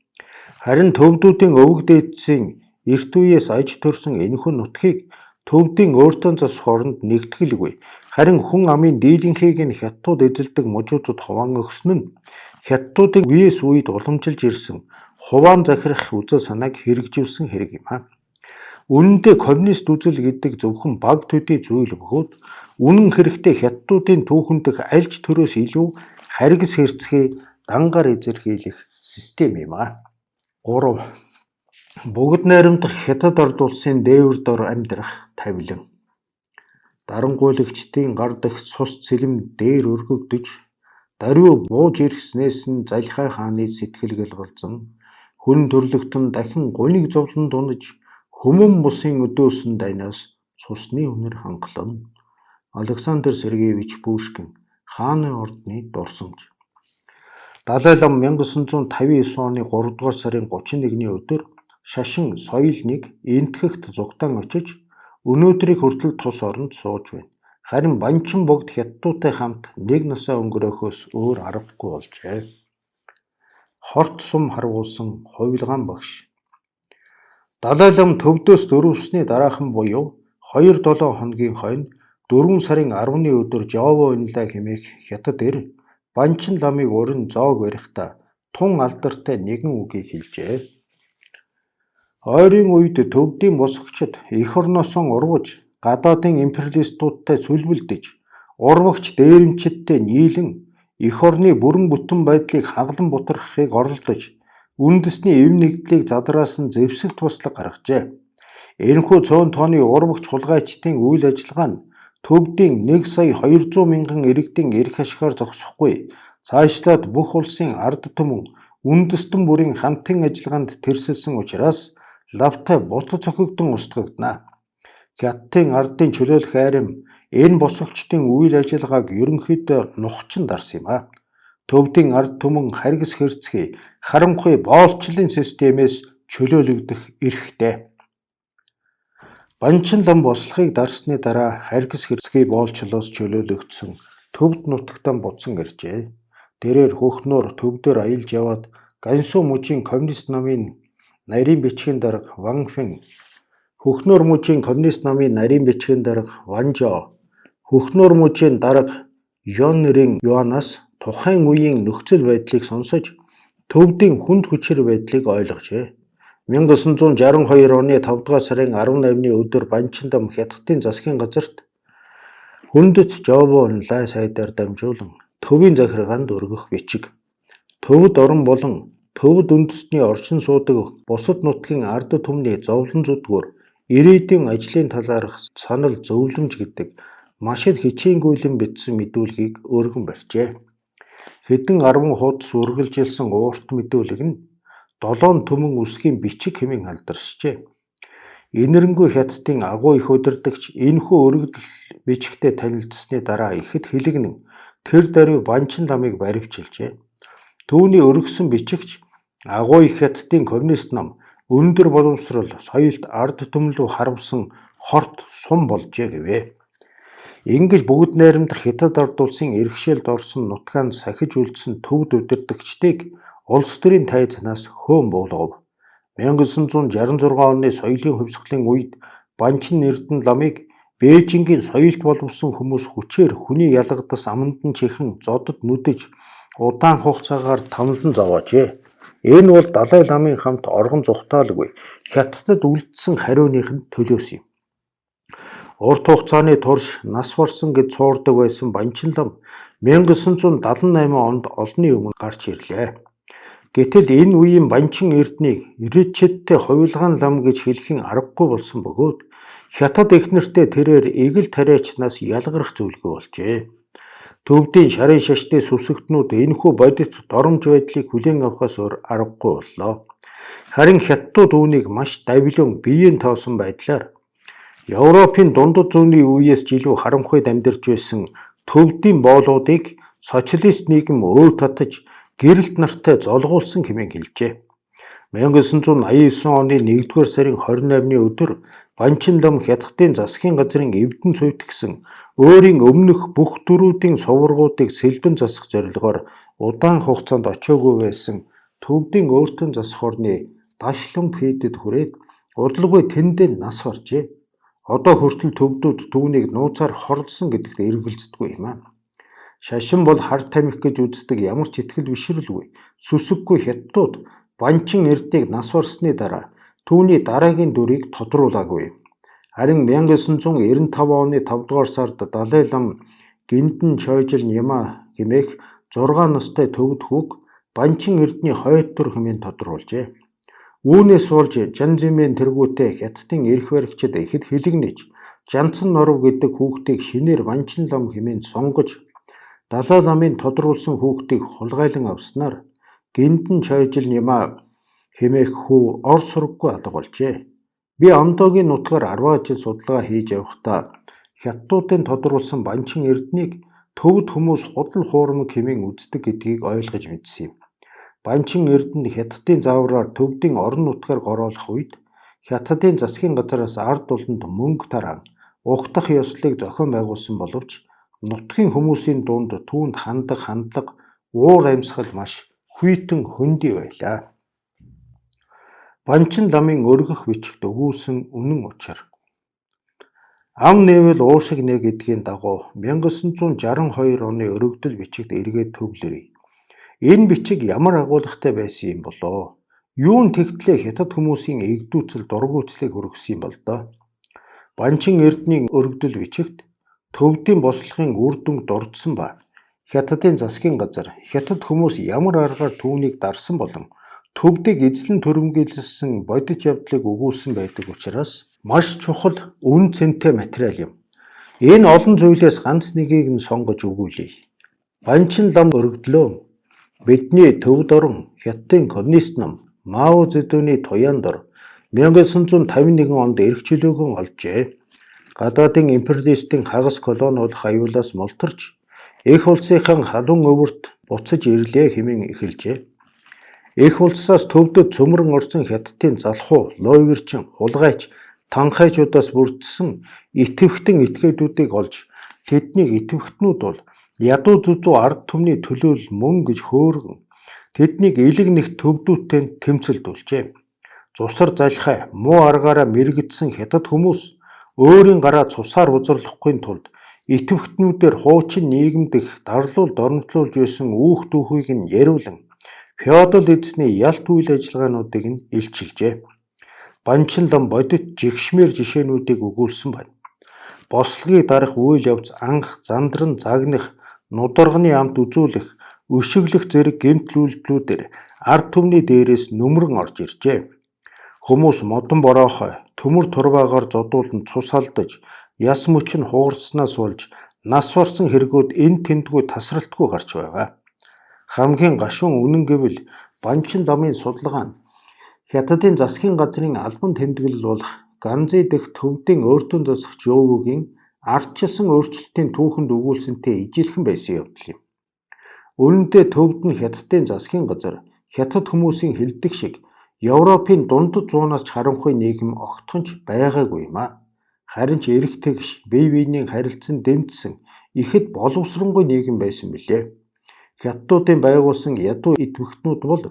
Харин төвдүүдийн өвөг дээдсийн эрт үеэс аж төрсөн энэхүү нутгийг төвдийн өөртөө зас хооронд нэгтгэлгүй. Харин хүн амын дийлэнхийг нь хятадууд эзэлдэг мужуудад хуваан өгсөн нь хятадуудын үеэс үед уламжилж ирсэн хуваан захирах үзэл санааг хэрэгжүүлсэн хэрэг юм аа. Үнэн дээр коммунист үзэл гэдэг зөвхөн баг төдий зүйл бөгөөд үнэн хэрэгтээ хятадуудын түүхэн дэх альж төрөөс илүү харгас хэрцгий дангаар эзэрхийлэх систем юм аа. 3. Бүгд найрамдах Хятад ард улсын дээвэр дор амьдрах тавилан. Дарангуйлагчдын гар дах цус цэлэм дээр өргөгдөж, даруй бууж ирснээс нь Залхай хааны сэтгэл гэлгалзан, хүн төрлөختөн дахин гуниг зовлон дунаж, хүмүн бусын өдөөсөн дайнаас цусны үнэр хангалан. Александр Сергеевич Пушкин, Хааны ордны дурсамж. Далай лам 1959 оны 3 дугаар сарын 31-ний өдөр шашин соёл нэг энтгэхт зугтаан очиж өнөөдрийг хүртэл тус оронд сууж байна. Харин банчин богд хятадтай хамт нэг насаа өнгөрөөхөөс өөр аргагүй болжээ. Хорт сум харгуулсан хувилгаан багш. Далай лам төвдөөс дөрвсний дараахан буюу 2-7 хоногийн хойно 4 сарын 10-ны өдөр Жова унлаа хэмээх хятад эр банчин ламыг уран зоог барихдаа тун алдартай нэгэн үгийг хэлжээ. Ойрын үед төвдийн босгочид эх орноосоо урвж гадаадын империалистуудтай сүлбэлдэж урвагч дээрэмчидтэй нийлэн эх орны бүрэн бүтэн байдлыг хаглан бутархахыг оролдож үндэсний эв нэгдлийг задраасан зэвсэгт туслаг гаргажээ. Энэхүү цөөн тооны урвагч хулгайчдын үйл ажиллагаа нь төвдийн 1,200,000 иргэдийн эрх ашгаар зогсохгүй цаашлаад бүх улсын ард түмэн үндэстэн бүрийн хамтын ажиллагаанд тэрсэлсэн учраас лавтай бутад цохигдсон устгагдана. Хятадын ардын чөлөөлөх айрам энэ босгогчдын үйл ажиллагааг ерөнхийдөө нухчин дарсан юм а. Төвдийн ард түмэн харгас хэрцгий харанхуй боолчлын системээс чөлөөлөгдөх эрхтэй. Банчин лам бослохыг дарсны дараа харгас хэрцгий боолчлоос чөлөөлөгдсөн төвд нутагтаа буцан иржээ. Тэрээр Хөхнөр төвдөр аялж яваад Гансу мужийн коммунист намын нарийн бичгийн дарга Ван Фэн, Хөхнөр мужийн коммунист намын нарийн бичгийн дарга Ван Жо, Хөхнөр мужийн дарга Йоннерийн Юанаас тухайн үеийн нөхцөл байдлыг сонсож төвдийн хүнд хүчээр байдлыг ойлгожээ. 1962 оны 5 дугаар сарын 18-ны өдөр банчин лам хятадын засгийн газарт хүндэт Жова унлаа сайдаар дамжуулан төвийн захиргаанд өргөх бичиг. Төвд орон болон төвд үндэстний оршин суудаг бусад нутгийн ард түмний зовлон зүдгүүр ирээдүйн ажлын талаарх санал зөвлөмж гэдэг маш их хичээнгүйлэн бичсэн мэдүүлгийг өргөн барьжээ. Хэдэн 10 хуудас үргэлжилсэн уурт мэдүүлэг нь 7 төмөн үсгийн бичиг хэмээн алдаршжээ. Инэрэнгүй хятадын агуу их удирдагч энэхүү өргөдөл бичигтээ танилцсны дараа ихэд хэлэгнэн тэр даруй банчин ламыг баривчилжээ. Түүний өргөсөн бичигч агуу их хятадын коммунист нам өндөр боловсрол соёлт ард түмлүү харамсан хорт сум болжээ гэвэ. Ингэж бүгд найрамдах Хятад ард улсын иргэшээлд орсон нутгаанд сахиж үлдсэн төвд удирдагчдыг улс төрийн тайзнаас хөөн буулгав. 1966 оны соёлын хувьсгалын үед Банчин Эрдэнэ ламыг Бээжингийн соёлд боловсон хүмүүс хүчээр хүний ялгадас амандан чихэн зодод нүдэж удаан хугацаагаар тамлан зовоожээ. Энэ бол Далай ламын хамт оргон зүхтаалгүй Хятадд үлдсэн хариуных нь төлөөс юм. Урт хугацааны турш нас барсан гэж цуурдаг байсан Банчин лам 1978 онд олонний өмнө гарч ирлээ. Гэтэл энэ үеийн Банчин Эрдэнэийг Ирээчэдтэй хувилгаан лам гэж хэлэх аргагүй болсон бөгөөд Хятад эхнэртэй тэрээр эгэл тариачнаас ялгарх зүйлгүй болжээ. Төвдийн шарын шашны сүсэгтнүүд энэхүү бодит доромж байдлыг хүлээн авахаас өөр аргагүй боллоо. Харин Хятадууд үүнийг маш давилуун биеийн тоосон байдлаар Европын дундад зууны үеэс ч илүү харанхуйд амьдарч байсан төвдийн боолуудыг социалист нийгэм өөд татаж гэрэлт нартай золгуулсан хэмээн хэлжээ. 1989 оны 1-р сарын 28-ны өдөр Банчин лам Хятадын засгийн газрын эвдэн цуйтгсан өөрийн өмнөх бүх дөрүүдийн суврагуудыг сэлбэн засах зорилгоор удаан хугацаанд очоогүй байсан төвдийн өөртөө засах орны Дашлан Пэдэд хүрээд удалгүй тэндээ нас баржээ. Одоо хүртэл төвдүүд түүнийг нууцаар хорлсон гэдэгт эргэлздэггүй юм аа. Шашин бол хар тамхи гэж үздэг ямар ч итгэл бишрэлгүй сүсэггүй Хятадууд Банчин Эрдэнэийг нас барсны дараа түүний дараагийн дүрийг тодруулаагүй. Харин 1995 оны 5 дугаар сард Далай лам Гиндэн Чойжил Нима хэмээх 6 настай төвд хүүг Банчин Эрдэнэний хойд дүр хэмээн тодруулжээ. Үүнээс болж Жанзимэн тэргүүтээ Хятадын эрх баригчид ихэд хилэгнэж Жанцан норов гэдэг хүүхдийг шинээр Банчин лам хэмээн сонгож Далай ламын тодруулсан хүүхдийг хулгайлан авснаар Гиндэн Чойжил Нима хэмээх хүү ор сургаггүй алга болжээ. Би Ондогийн нутгаар 10 жил судалгаа хийж явахдаа Хятадуудын тодруулсан Банчин Эрдэнэийг төвд хүмүүс худал хуурмаг хэмээн үздэг гэдгийг ойлгож мэдсэн юм. Банчин Эрдэнэ Хятадын заавраар төвдийн орон нутгаар гороолох үед Хятадын засгийн газраас ард улсанд мөнгө тараан угтах ёслолыг зохион байгуулсан боловч нутгийн хүмүүсийн дунд түүнд хандах хандлага уур амьсгал маш хүйтэн хөндөй байлаа. Банчин ламын өргөх бичигт өгүүлсэн үнэн учир. Ам нээвэл уушиг нэ гэдгийн дагуу 1962 оны өргөдөл бичигт эргээд төвлөрье. Энэ бичиг ямар агуулгатай байсан юм болоо? Юун тэгтлээ Хятад хүмүүсийн эгдүүцэл дургуйцлыг хүргэсэн юм бол доо. Банчин Эрдэнэний өргөдөл бичигт төвдийн бослохын үр дүнг дурдсан ба Хятадын засгийн газар Хятад хүмүүс ямар аргаар түүнийг дарсан болон төвдийг эзлэн түрэмгийлсэн бодит явдлыг өгүүлсэн байдаг учраас маш чухал үн цэнтэй материал юм. Энэ олон зүйлээс ганц нэгийг нь сонгож өгүүлье. Банчин лам өргөдлөө бидний төвд орон Хятадын коммунист нам Мао Зэдүний туяан дор 1951 онд эрх чөлөөгөө олжээ. Гадаадын империалистийн хагас колониулах аюулаас мултарч эх улсынхан халуун өвөрт буцаж ирлээ хэмээн эхэлжээ. Эх улсаас төвдөд цөмрөн орсон Хятадын залхуу, лойвирчин, хулгайч, танхайчудаас бүрдсэн итгэвхтэн этгээдүүдийг олж тэднийг итгэвхтнүүд бол ядуу зүдүү ард түмний төлөөлөл мөн гэж хөөргөн тэднийг элэг нэгт төвдүүдтэй тэмцэлдүүлжээ. Цусар залхай, муу аргаараа мэрэгдсэн Хятад хүмүүс өөрийн гараа цусаар узарлахгүй тулд итгэвхтнүүдээр хуучин нийгэмдэх дарлуул дормжлуулж байсан үүх дүүхийг нь яриулан феодал эзний ялт үйл ажиллагаануудыг нь илчилжээ. Банчин лам бодит жигшмээр жишээнүүдийг өгүүлсэн байна. Бослогийг дарах үйл явц анх зандран загнах, нударганы амт үзүүлэх, өшөглөх зэрэг гэмтэл үйлдэлүүдээр ард түмний дээрээс нүмрэн орж иржээ. Хүмүүс модон бороохой, төмөр турбаагаар зодуулан цус алдаж, яс мөч нь хугарснаас болж нас барсан хэрэгүүд энэ тэндгүй тасралтгүй гарч байгаа. Хамгийн гашуун үнэн гэвэл Банчин ламын судалгаа нь Хятадын засгийн газрын албан тэмдэглэл болох Ганзей дэх төвдийн өөртөө засах Жоовугийн ардчилсан өөрчлөлтийн түүхэнд өгүүлсэнтэй ижилхэн байсан явдал юм. Үүн дээр төвд нь Хятадын засгийн газар Хятад хүмүүсийн хэлдэг шиг Европын дундад зуунаас ч харанхуй нийгэм огтхонч байгаагүй юм а. Харин ч эрх тэгш бие биенийн харилцан дэмжсэн ихэд боловсронгүй нийгэм байсан билээ. Хятадуудын байгуулсан ядуу идэвхтнүүд бол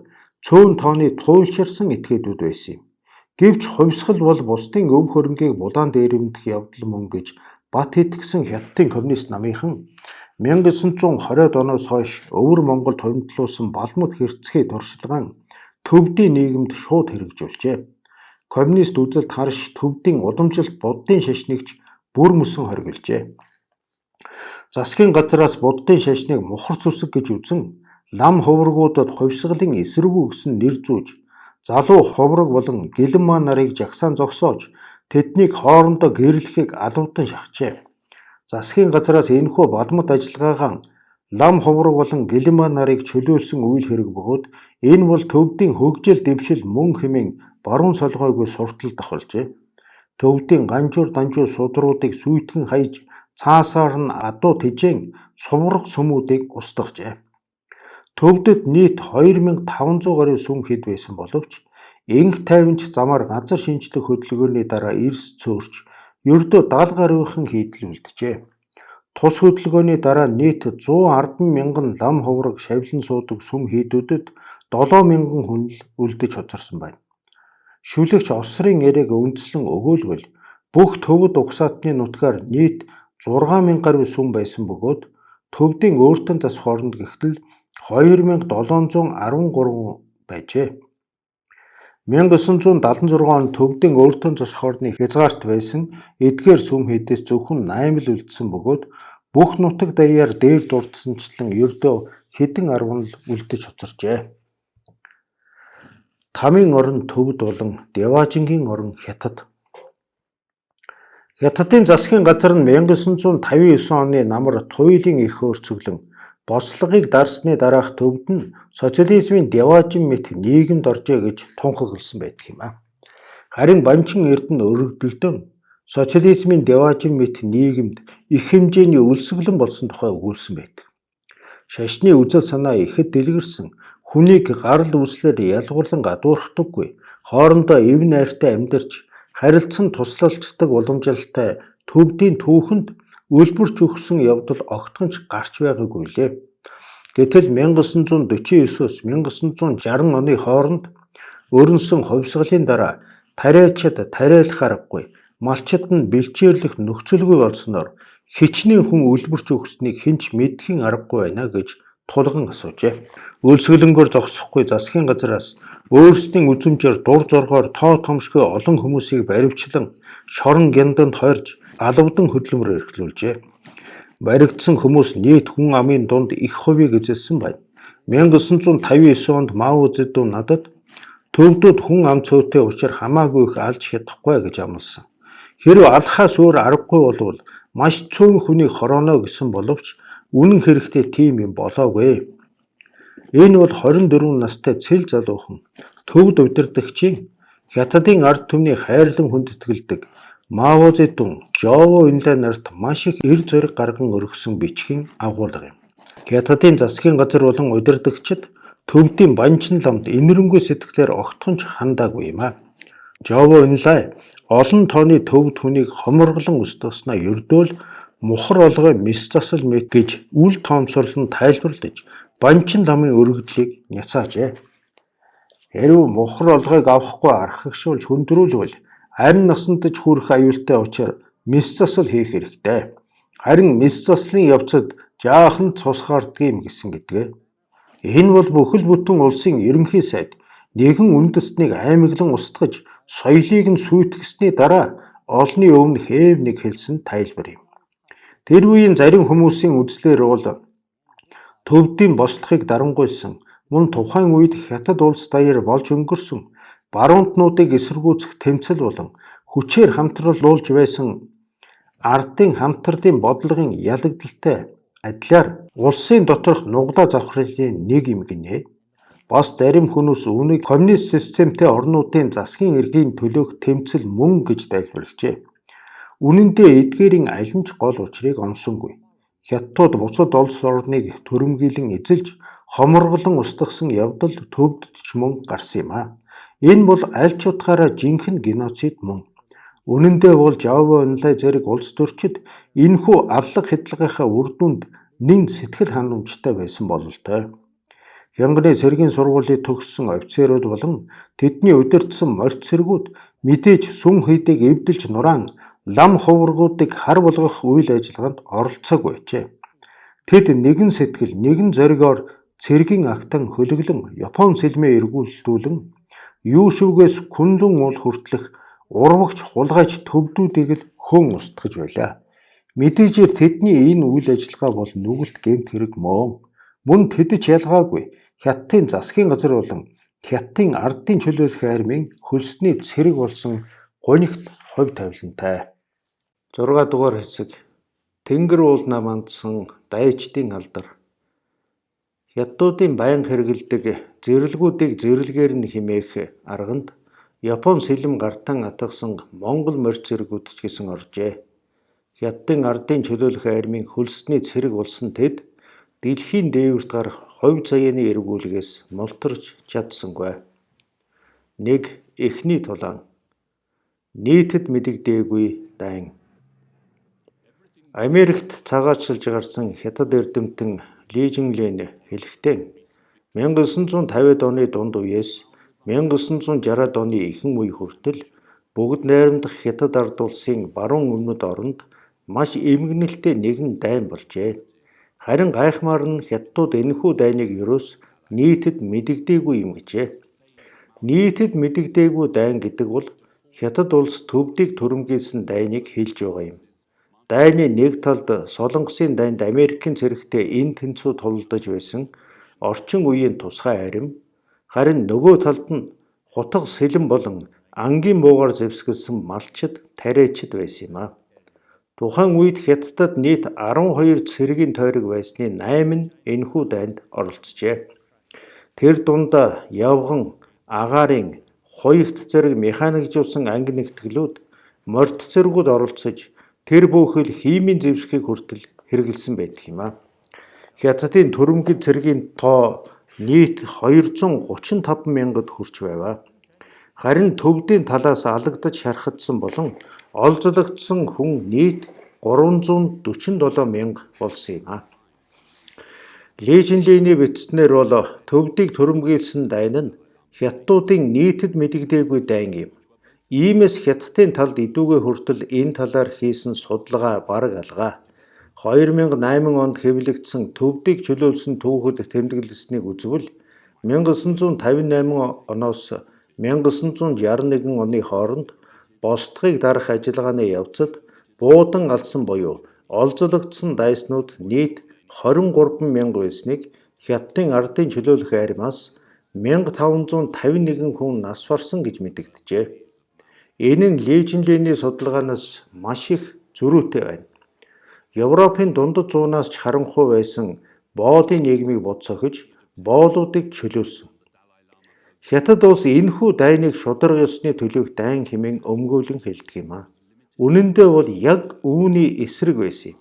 цөөн тооны туйлширсан этгээдүүд байсан юм. Гэвч хувьсгал бол бусдын өв хөрөнгийг булаан дээрэмдэх явдал мөн гэж бат итгэсэн Хятадын коммунист намынхан 1920-ад оноос хойш өвөр Монголд хөндлүүлсэн балмад хэрцгий туршлаган төвдийн нийгэмд шууд хэрэгжүүлжээ. Коммунист үзэлд харш төвдийн удамжилт буддын шашныг бүр мөсөн хоригложээ. Засгийн газраас буддын шашныг мухар сүсэг гэж үзэн лам хуврагуудад хувьсгалын эсэргүү гэсэн нэр зүүж залуу хувраг болон гэлэн маа нарыг жагсаан зогсоож тэднийг хоорондоо гэрлэхийг алавдан шахжээ. Засгийн газраас энэхүү балмад ажиллагаагаан лам хувраг болон гэлэн маа нарыг чөлөөлсөн үйл хэрэг бөгөөд энэ бол төвдийн хөгжил дэвшил мөн хэмээн баруун солгойгүй суртал тохиолжээ. Төвдийн ганжуур данжуур судруудыг сүйтгэн хайж цаасаар нь адуу тижээн сувраг сүмүүдийг устгажээ. Төвдөд нийт 2500 гаруй сүм хэд байсан боловч энх тайванч замаар газар шинжлэх хөдөлгөөний дараа эрс цөөрч ердөө 70 гаруйхан хийдэл үлджээ. Тус хөдөлгөөний дараа нийт 110 мянган лам хувраг шавлан суудаг сүм хийдүүдэд 7 мянган хүн л үлдэж хоцорсон байна. Шүлэгч Осрын яриаг үндэслэн өгөөлбөл бүх төвд угсаатны нутгаар нийт 6000 гаруй сүм байсан бөгөөд төвдийн өөртөө зас хооронд гихтэл 2713 байжээ. 1976 онд төвдийн өөртөө зас хоорны хязгаарт байсан эдгээр сүм хийдээс зөвхөн 8 л үлдсэн бөгөөд бүх нутаг даяар дээр дурдсанчлан ердөө хэдэн 10 л үлдэж хоцоржээ. Тамийн орон төвд болон Деважингийн орон Хятад. Хятадын засгийн газар нь 1959 оны намар туйлын их өөрчлөлөн бослогыг дарсны дараах төвд нь социализмын Деважин мэт нийгэмд оржээ гэж тунхагласан байдаг юм а. Харин Банчин Эрдэнэ өргөдөлдөн социализмын Деважин мэт нийгэмд их хэмжээний өлсгөлэн болсон тухай өгүүлсэн байдаг. Шашны үзэл санаа ихэд дэлгэрсэн, хүнийг гарал үүслээр ялгуурлан гадуурхдаггүй, хоорондоо эв найртай амьдарч харилцан туслалцдаг уламжлалтай төвдийн түүхэнд үлбэрч өгсөн явдал огтхонч гарч байгаагүй лээ. Гэтэл 1949-с 1960 оны хооронд өрнсөн хувьсгалын дараа тариачид тариалах аргагүй, малчид нь бэлчээрлэх нөхцөлгүй болсноор хичнээн хүн үлбэрч өгснийг хинч мэдхийн аргагүй байна гэж тулган асуужээ. Өлсгөлөнгөөр зогсохгүй засгийн газраас өөрсдийн үзмжээр дур зоргоор тоо томшгүй олон хүмүүсийг баривчлан шорон гянданд хойрж алавдан хөдөлмөр эрхлүүлжээ. Баригдсан хүмүүс нийт хүн амын дунд их хувийг эзэлсэн байна. 1959 онд Мао Цзэдун надад төвдүүд хүн ам цөөтэй учраас хамаагүй их алж чадахгүй гэж амласан. Хэрэв алхахаас өөр аргагүй болвол маш цөөн хүний хорооно гэсэн боловч үнэн хэрэгтээ тийм юм болоогүй. Энэ бол 24 настай цэл залуухан төвд удирдагчийн Хятадын ард түмний хайрлан хүндэтгэлдэг Мао Цзэдун, Жоо Инлай нарт маш их эр зориг гарган өргөсөн бичгийн агуулга юм. Хятадын засгийн газар болон удирдагчид төвдийн Банчин ламд инэрэнгүй сэтгэлээр огтхонч хандаагүй юм а. Жоо Инлай олон тооны төвд хүнийг хоморглон устгаснаа ердөө л мухар олгой мис засал мэт гэж үл тоомсорлон тайлбарлаж Банчин ламын өргөдлийг няцаажээ. Хэрв мухар олгойг авахгүй архагшуулж хүндрүүлвэл арин насандаж хүрэх аюултай учраас мис засал хийх хэрэгтэй. Харин мис заслын явцад жаахан цус гардгийм гэсэн гэдгээ. Энэ бол бүхэл бүтэн улсын ерөнхий сайд нэгэн үндэстнийг аймаглан устгаж соёлыг нь сүйтгэсний дараа олны өмнө хээв нэг хэлсэн тайлбар юм. Тэр үеийн зарим хүмүүсийн үзлээр бол төвдийн бослохыг дарангуйсан мөн тухайн үед Хятад улс даяар болж өнгөрсөн баруунтнуудыг эсэргүүцэх тэмцэл болон хүчээр хамтралуулж байсан ардын хамтралын бодлогын ялагдaltaй адилаар улсын доторх нуглаа завхралын нэг юм гинэ. Бас зарим хүмүүс үүнийг коммунист системтэй орнуудын засгийн эрхийн төлөөх тэмцэл мөн гэж тайлбарлажээ. Үнэн дээр эдгээрийн аль нь ч гол учрыг онсонгүй. Хятадууд бусад улс орныг төрөмгийлэн эзэлж хоморглон устгасан явдал төвд ч мөн гарсан юм а. Энэ бол аль ч утгаараа жинхэнэ геноцид мөн. Үнэн дээр бол Жоо Инлай зэрэг улс төрчид энэхүү аллах хидлагынхаа үр дүнд нэн сэтгэл ханамжтай байсан бололтой. Хянганы цэргийн сургуулийг төгссөн офицерууд болон тэдний удирдсан морьт цэргүүд мэдээж сүм хийдэг эвдэлж нураан лам хуврагуудыг хар болгох үйл ажиллагаанд оролцоог байжээ. Тэд нэгэн сэтгэл, нэгэн зоригоор цэргийн агтан хөлөглөн Япон сэлмээ эргүүлдүүлэн юу шүүгээс күндэн уул хүртлэх урвагч хулгайч төвдүүдийг л хөн устгаж байлаа. Мэдээжээр тэдний энэ үйл ажиллагаа бол нүгэлт гэмт хэрэг мөн тэд ч ялгаагүй Хятадын засгийн газар болон Хятадын ардын чөлөөлөх армийн хөлсний цэрэг болсон гунигт хувь тавилантай. 6 дугаар хэсэг Тэнгэр уулнаа мандсан дайчдын алдар. Хятадуудын баян хэрэгэлдэг зэрлэгүүдийг зэрлэгээр нь хэмээх арганд Япон сэлэм гартан атгасан Монгол морьт цэргүүд ч гэсэн оржээ. Хятадын ардын чөлөөлөх армийн хөлсний цэрэг болсон тэд дэлхийн дээвэрт гарах хувь заяаны эргүүлгээс мултарч чадсангүй. 1. Эхний тулаан. Нийтэд мэдэгдээгүй дайн. Америкт цагаатчилж гарсан Хятад эрдэмтэн Ли Жинглэн хэлэхдээ 1950-ад оны дунд үеэс 1960-ад оны ихэнх үе хүртэл бүгд найрамдах Хятад ард улсын баруун өмнөд оронд маш эмгэнэлтэй нэгэн дайн болжээ. Харин гайхмаар нь Хятадууд энэхүү дайныг ерөөс нийтэд мэдэгдээгүй юм гэжээ. Нийтэд мэдэгдээгүй дайн гэдэг бол Хятад улс төвдийг түрэмгийлсэн дайныг хэлж байгаа юм. Дайны нэг талд Солонгосын дайнд Америкийн цэрэгтэй энэ тэнцүү тулалдаж байсан орчин үеийн тусгай арим, харин нөгөө талд нь хутга сэлэн болон ангийн буугаар зэвсгэлсэн малчид, тариачид байсан юм а. Тухайн үед Хятадд нийт 12 цэргийн тойрог байсны 8 нь энэхүү дайнд оролцжээ. Тэр дунд явган, агаарын, хуягт зэрэг механикжуулсан анги нэгтгэлүүд, морьт цэргүүд оролцож тэр бүхэл химийн зэвсгийг хүртэл хэрэгэлсэн байдаг юм а. Хятадын түрэмгид цэргийн тоо нийт 235 мянгад хүрч байв. Харин төвдийн талаас алагдаж шархагдсан болон олзлогдсон хүн нийт 347 мянга болсон юм а. Ли Жинглэний бичснээр бол төвдийг түрэмгийлсэн дайн нь Хятадуудын нийтэд мэдэгдээгүй дайн юм. Иймээс Хятадын талд идүүгээ хүртэл энэ талаар хийсэн судалгаа бараг алгаа. 2008 онд хэвлэгдсэн төвдийг чөлөөлсөн түүхэд тэмдэглэснийг үзвэл 1958 оноос 1961 оны хооронд босдгыг дарах ажиллагааны явцад буудан алсан буюу олзлогдсон дайснууд нийт 23 мянга байсныг Хятадын ардын чөлөөлөх армиас 1551 хүн нас барсан гэж мэдэгджээ. Энэ нь Ли Жинглэний судалгаанаас маш их зөрүүтэй байна. Европын дундад зуунаас ч харанхуй байсан боолын нийгмийг буцаахж боолуудыг чөлөөлсөн. Хятад улс энэхүү дайныг шударга ёсны төлөөх дайн хэмээн өмгөөлөн хэлдэг юм а. Үнэн дээр бол яг үүний эсрэг байсан юм.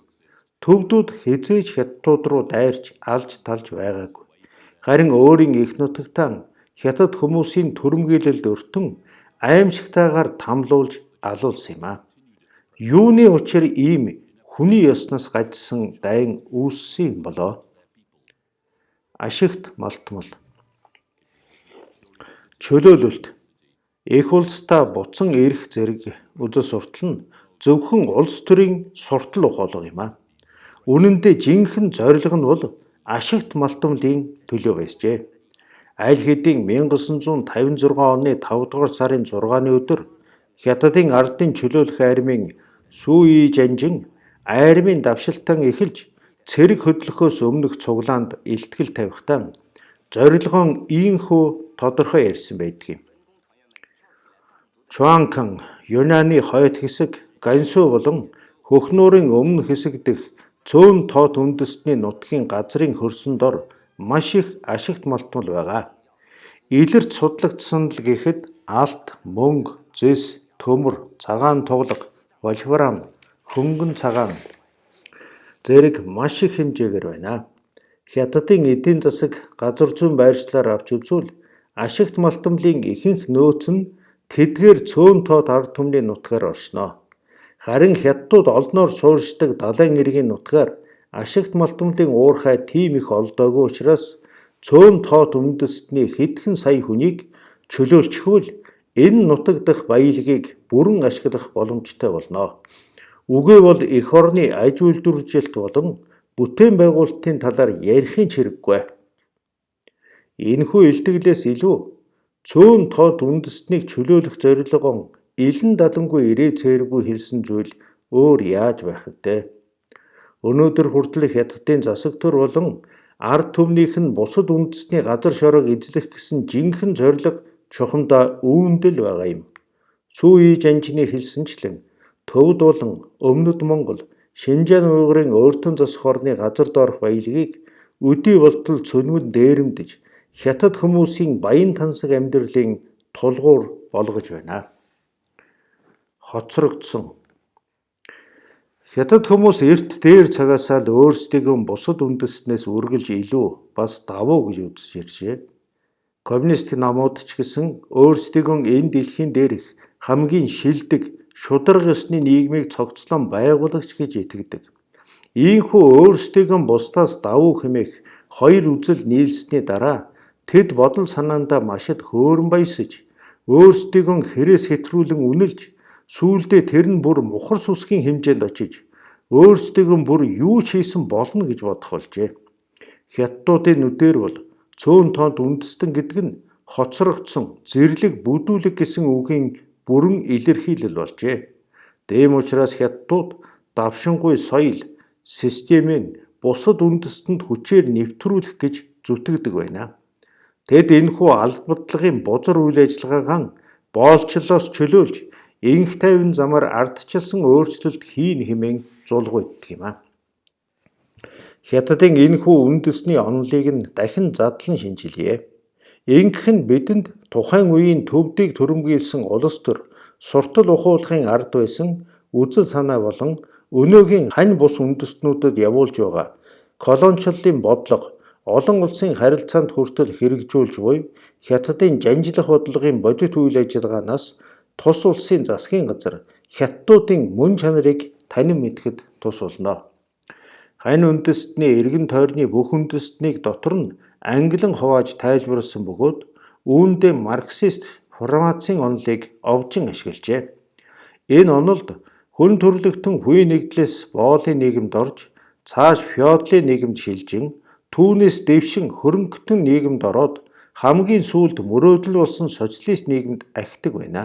Төвдүүд хязээж Хятадууд руу дайрч алж талж байгаагүй. Харин өөрийн их нутагтаа Хятад хүмүүсийн түрэмгийлэлд өртөн аимшигтайгаар тамлуулж алуулсан юм а. Юуны учир ийм хүний ёсноос гажсан дайн үүссэн юм болоо? Ашигт малтмал. Чөлөөлөлт. Эх улстай буцан ирэх зэрэг үзэл суртал нь зөвхөн улс төрийн суртал ухаалга юм а. Үнэн дээр жинхэнэ зорилго нь бол ашигт малтмалын төлөө байжээ. Аль хэдийн 1956 оны 5 дугаар сарын 6-ны өдөр Хятадын ардын чөлөөлөх армийн Сүй Жанжин армийн давшилтан эхэлж цэрэг хөдлөхөөс өмнөх цуглаанд илтгэл тавихтаа зорилгоо ийхүү тодорхой ярьсан байдаг юм. Чуанкан Юнаны хойд хэсэг Гансу болон Хөхнүүрийн өмнө хэсэг дэх цөөн тоот үндэстний нутгийн газрын хөрсөн дор маш их ашигт малтмал байгаа. Илэрч судлагдсан л гэхэд алт, мөнгө, зэс, төмөр, цагаан тоглог, вольфрам, хөнгөн цагаан зэрэг маш их хэмжээгээр байна. Хятадын эдийн засаг газар зүйн байршлаар авч үзвэл ашигт малтмалын ихэнх нөөц нь тэдгээр цөөн тоот ард түмний нутгаар оршино. Харин Хятадууд олноор суурьшдаг далайн эргийн нутгаар Ашигт малтмуудын уурхай тийм их олдоогүй учраас цөөн тоот үндэстний хэдхэн сая хүнийг чөлөөлчихвөл энэ нутаг дахь баялагийг бүрэн ашиглах боломжтой болно. Үгүй бол эх орны аж үйлдвэржилт болон бүтээн байгуулалтын талаар ярихын ч хэрэггүй. Энэхүү илтгэлээс илүү цөөн тоот үндэстнийг чөлөөлөх зорилгон илэн далангүй ирээ цээргүй хэлсэн зүйл өөр яаж байх вэ? Өнөөдөр хүртэл Хятадын засаг түр болон ард түмнийх нь бусад үндэстний газар шороог эзлэх гэсэн жинхэнэ зорилго чухамдаа үүндэл байгаа юм. Сүүи жанжны хэлсэнчлэн Төвд болон Өмнөд Монгол, Шинжаан уйгурын өөртөө засах орны газар доорх баялагийг өдий болтол цөлмөд дээрэмдэж Хятад хүмүүсийн баян тансаг амьдралын тулгуур болгож байна. Хоцрогдсон. Хятад хүмүүс эрт дээр цагаасаа л өөрсдийгөө бусад үндэстнээс үргэлж илүү бас давуу гэж үзэж иржээ. Коммунист намууд ч гэсэн өөрсдийгөө энэ дэлхийн дээрх хамгийн шилдэг, шударга ёсны нийгмийг цогцлон байгуулагч гэж итгэдэг. Ийхүү өөрсдийгөө бусдаас давуу хэмээх хоёр үзэл нийлсэний дараа тэд бодол санаандаа маш их хөөрөн баясаж, өөрсдийгөө хэрээс хэтрүүлэн үнэлж, сүүлдээ тэр нь бүр мухар сүсгийн хэмжээнд очиж, өөрсдийгөө бүр юу ч хийсэн болно гэж бодох болжээ. Хятадуудын нүдээр бол цөөн тоот үндэстэн гэдэг нь хоцрогдсон, зэрлэг бүдүүлэг гэсэн үгийн бүрэн илэрхийлэл болжээ. Тийм учраас Хятадууд давшингүй соёл, системийн бусад үндэстэнд хүчээр нэвтрүүлэх гэж зүтгэдэг байна. Тэд энэхүү албадлагын бузар үйл ажиллагаагаа боолчлоос чөлөөлж, энх тайван замаар ардчилсан өөрчлөлт хийн хэмээн зулгуйддаг юм а. Хятадын энэхүү үндэсний онолыг нь дахин задлан шинжилье. Ингэх нь бидэнд тухайн үеийн төвдийг түрэмгийлсэн улс төр, суртал ухуулахын ард байсан үзэл санаа болон өнөөгийн хань бус үндэстнүүдэд явуулж байгаа колоничлолын бодлого олон улсын харилцаанд хүртэл хэрэгжүүлж буй Хятадын жанжлах бодлогын бодит үйл ажиллагаанаас тус улсын засгийн газар Хятадуудын мөн чанарыг танин мэдэхэд тус болно. Хань үндэстний эргэн тойрны бүх үндэстнийг дотор нь англин хувааж тайлбарласан бөгөөд үүндээ марксист формацийн онолыг овжин ашиглажээ. Энэ онолд хүн төрлөختөн хувийн нэгдлээс боолын нийгэмд орж, цааш феодалын нийгэмд шилжин, түүнээс дэвшин хөрөнгөтөн нийгэмд ороод хамгийн сүүлд мөрөөдөл болсон социалист нийгэмд ахидаг байна.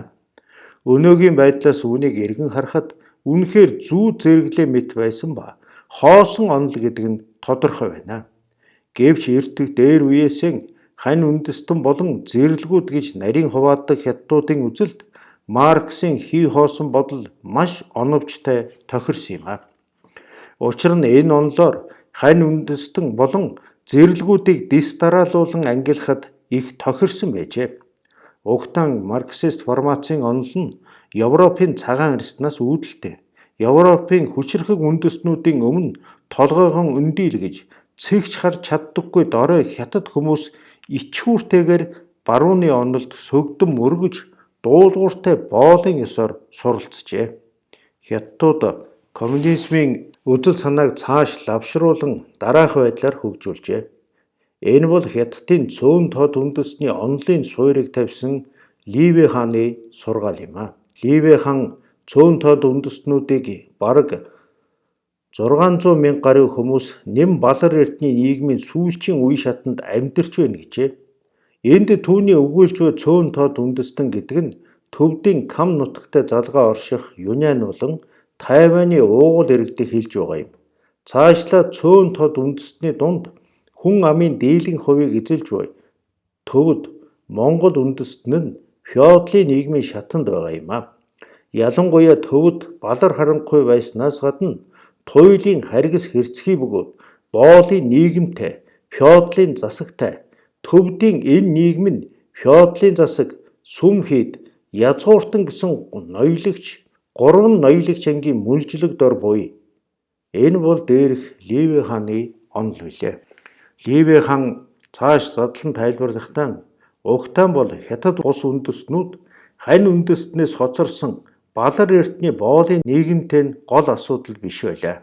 Өнөөгийн байдлаас үүнийг эргэн харахад үнэхээр зүү зэрэглээ мэт байсан ба хоосон онол гэдэг нь тодорхой байна. Гэвч эртэг дээр үеэсэн хань үндэстэн болон зэрлэгүүд гэж нарийн хуваадаг Хятадуудын үзэлд Марксийн хий хоосон бодол маш оновчтой тохирсон юм а. Учир нь энэ онолоор хань үндэстэн болон зэрлэгүүдийг дисдараалуулан ангилахад их тохирсон байжээ. Угтаан марксист формацийн онол нь Европын цагаан арснаас үүдэлтэй. Европын хүчирхэг үндэстнүүдийн өмнө толгойгон өндийлгэж цэгч харж чаддаггүй дорой Хятад хүмүүс ичхүүртэйгээр барууны онолд сөгдөн мөргөж дуулууртай боолын ёсоор суралцжээ. Хятадууд коммунизмын үзэл санааг цааш лавшруулан дараах байдлаар хөгжүүлжээ. Энэ бол Хятадын цөөн тоот үндэстний онолын суурийг тавьсан Ливэ хааны сургаал юм а. Ливэ хаан цөөн тоот үндэстнүүдийг бараг 600 мянга гаруй хүмүүс нэм балар эртний нийгмийн сүүлчийн үе шатанд амьдарч байна гэжээ. Энд түүний өгүүлж буй цөөн тоот үндэстэн гэдэг нь төвдийн Кам нутагтай залгаа орших Юньан болон Тайваны уугуул иргэдийг хэлж байгаа юм. Цаашлаа цөөн тоот үндэстний дунд хүн амын дийлэн хувийг эзэлж буй Төвд Монгол үндэстэн нь феодалын нийгмийн шатанд байгаа юм а. Ялангуяа Төвд балар харанхуй байснаас гадна туйлын харгас хэрцгий бөгөөд боолын нийгэмтэй, феодалын засагтай, Төвдийн энэ нийгэм нь феодалын засаг, сүм хийд, язгууртан гэсэн ноёлогч, гурван ноёлогч ангийн мүлжлэг дор буй. Энэ бол дээрх Ливэ хааны онол билээ. Ливэ хаан цааш задлан тайлбарлахдаа угтаан бол Хятад бус үндэстнүүд хань үндэстнээс хоцорсон балар эртний боолын нийгэмтэй нь гол асуудал биш байлаа.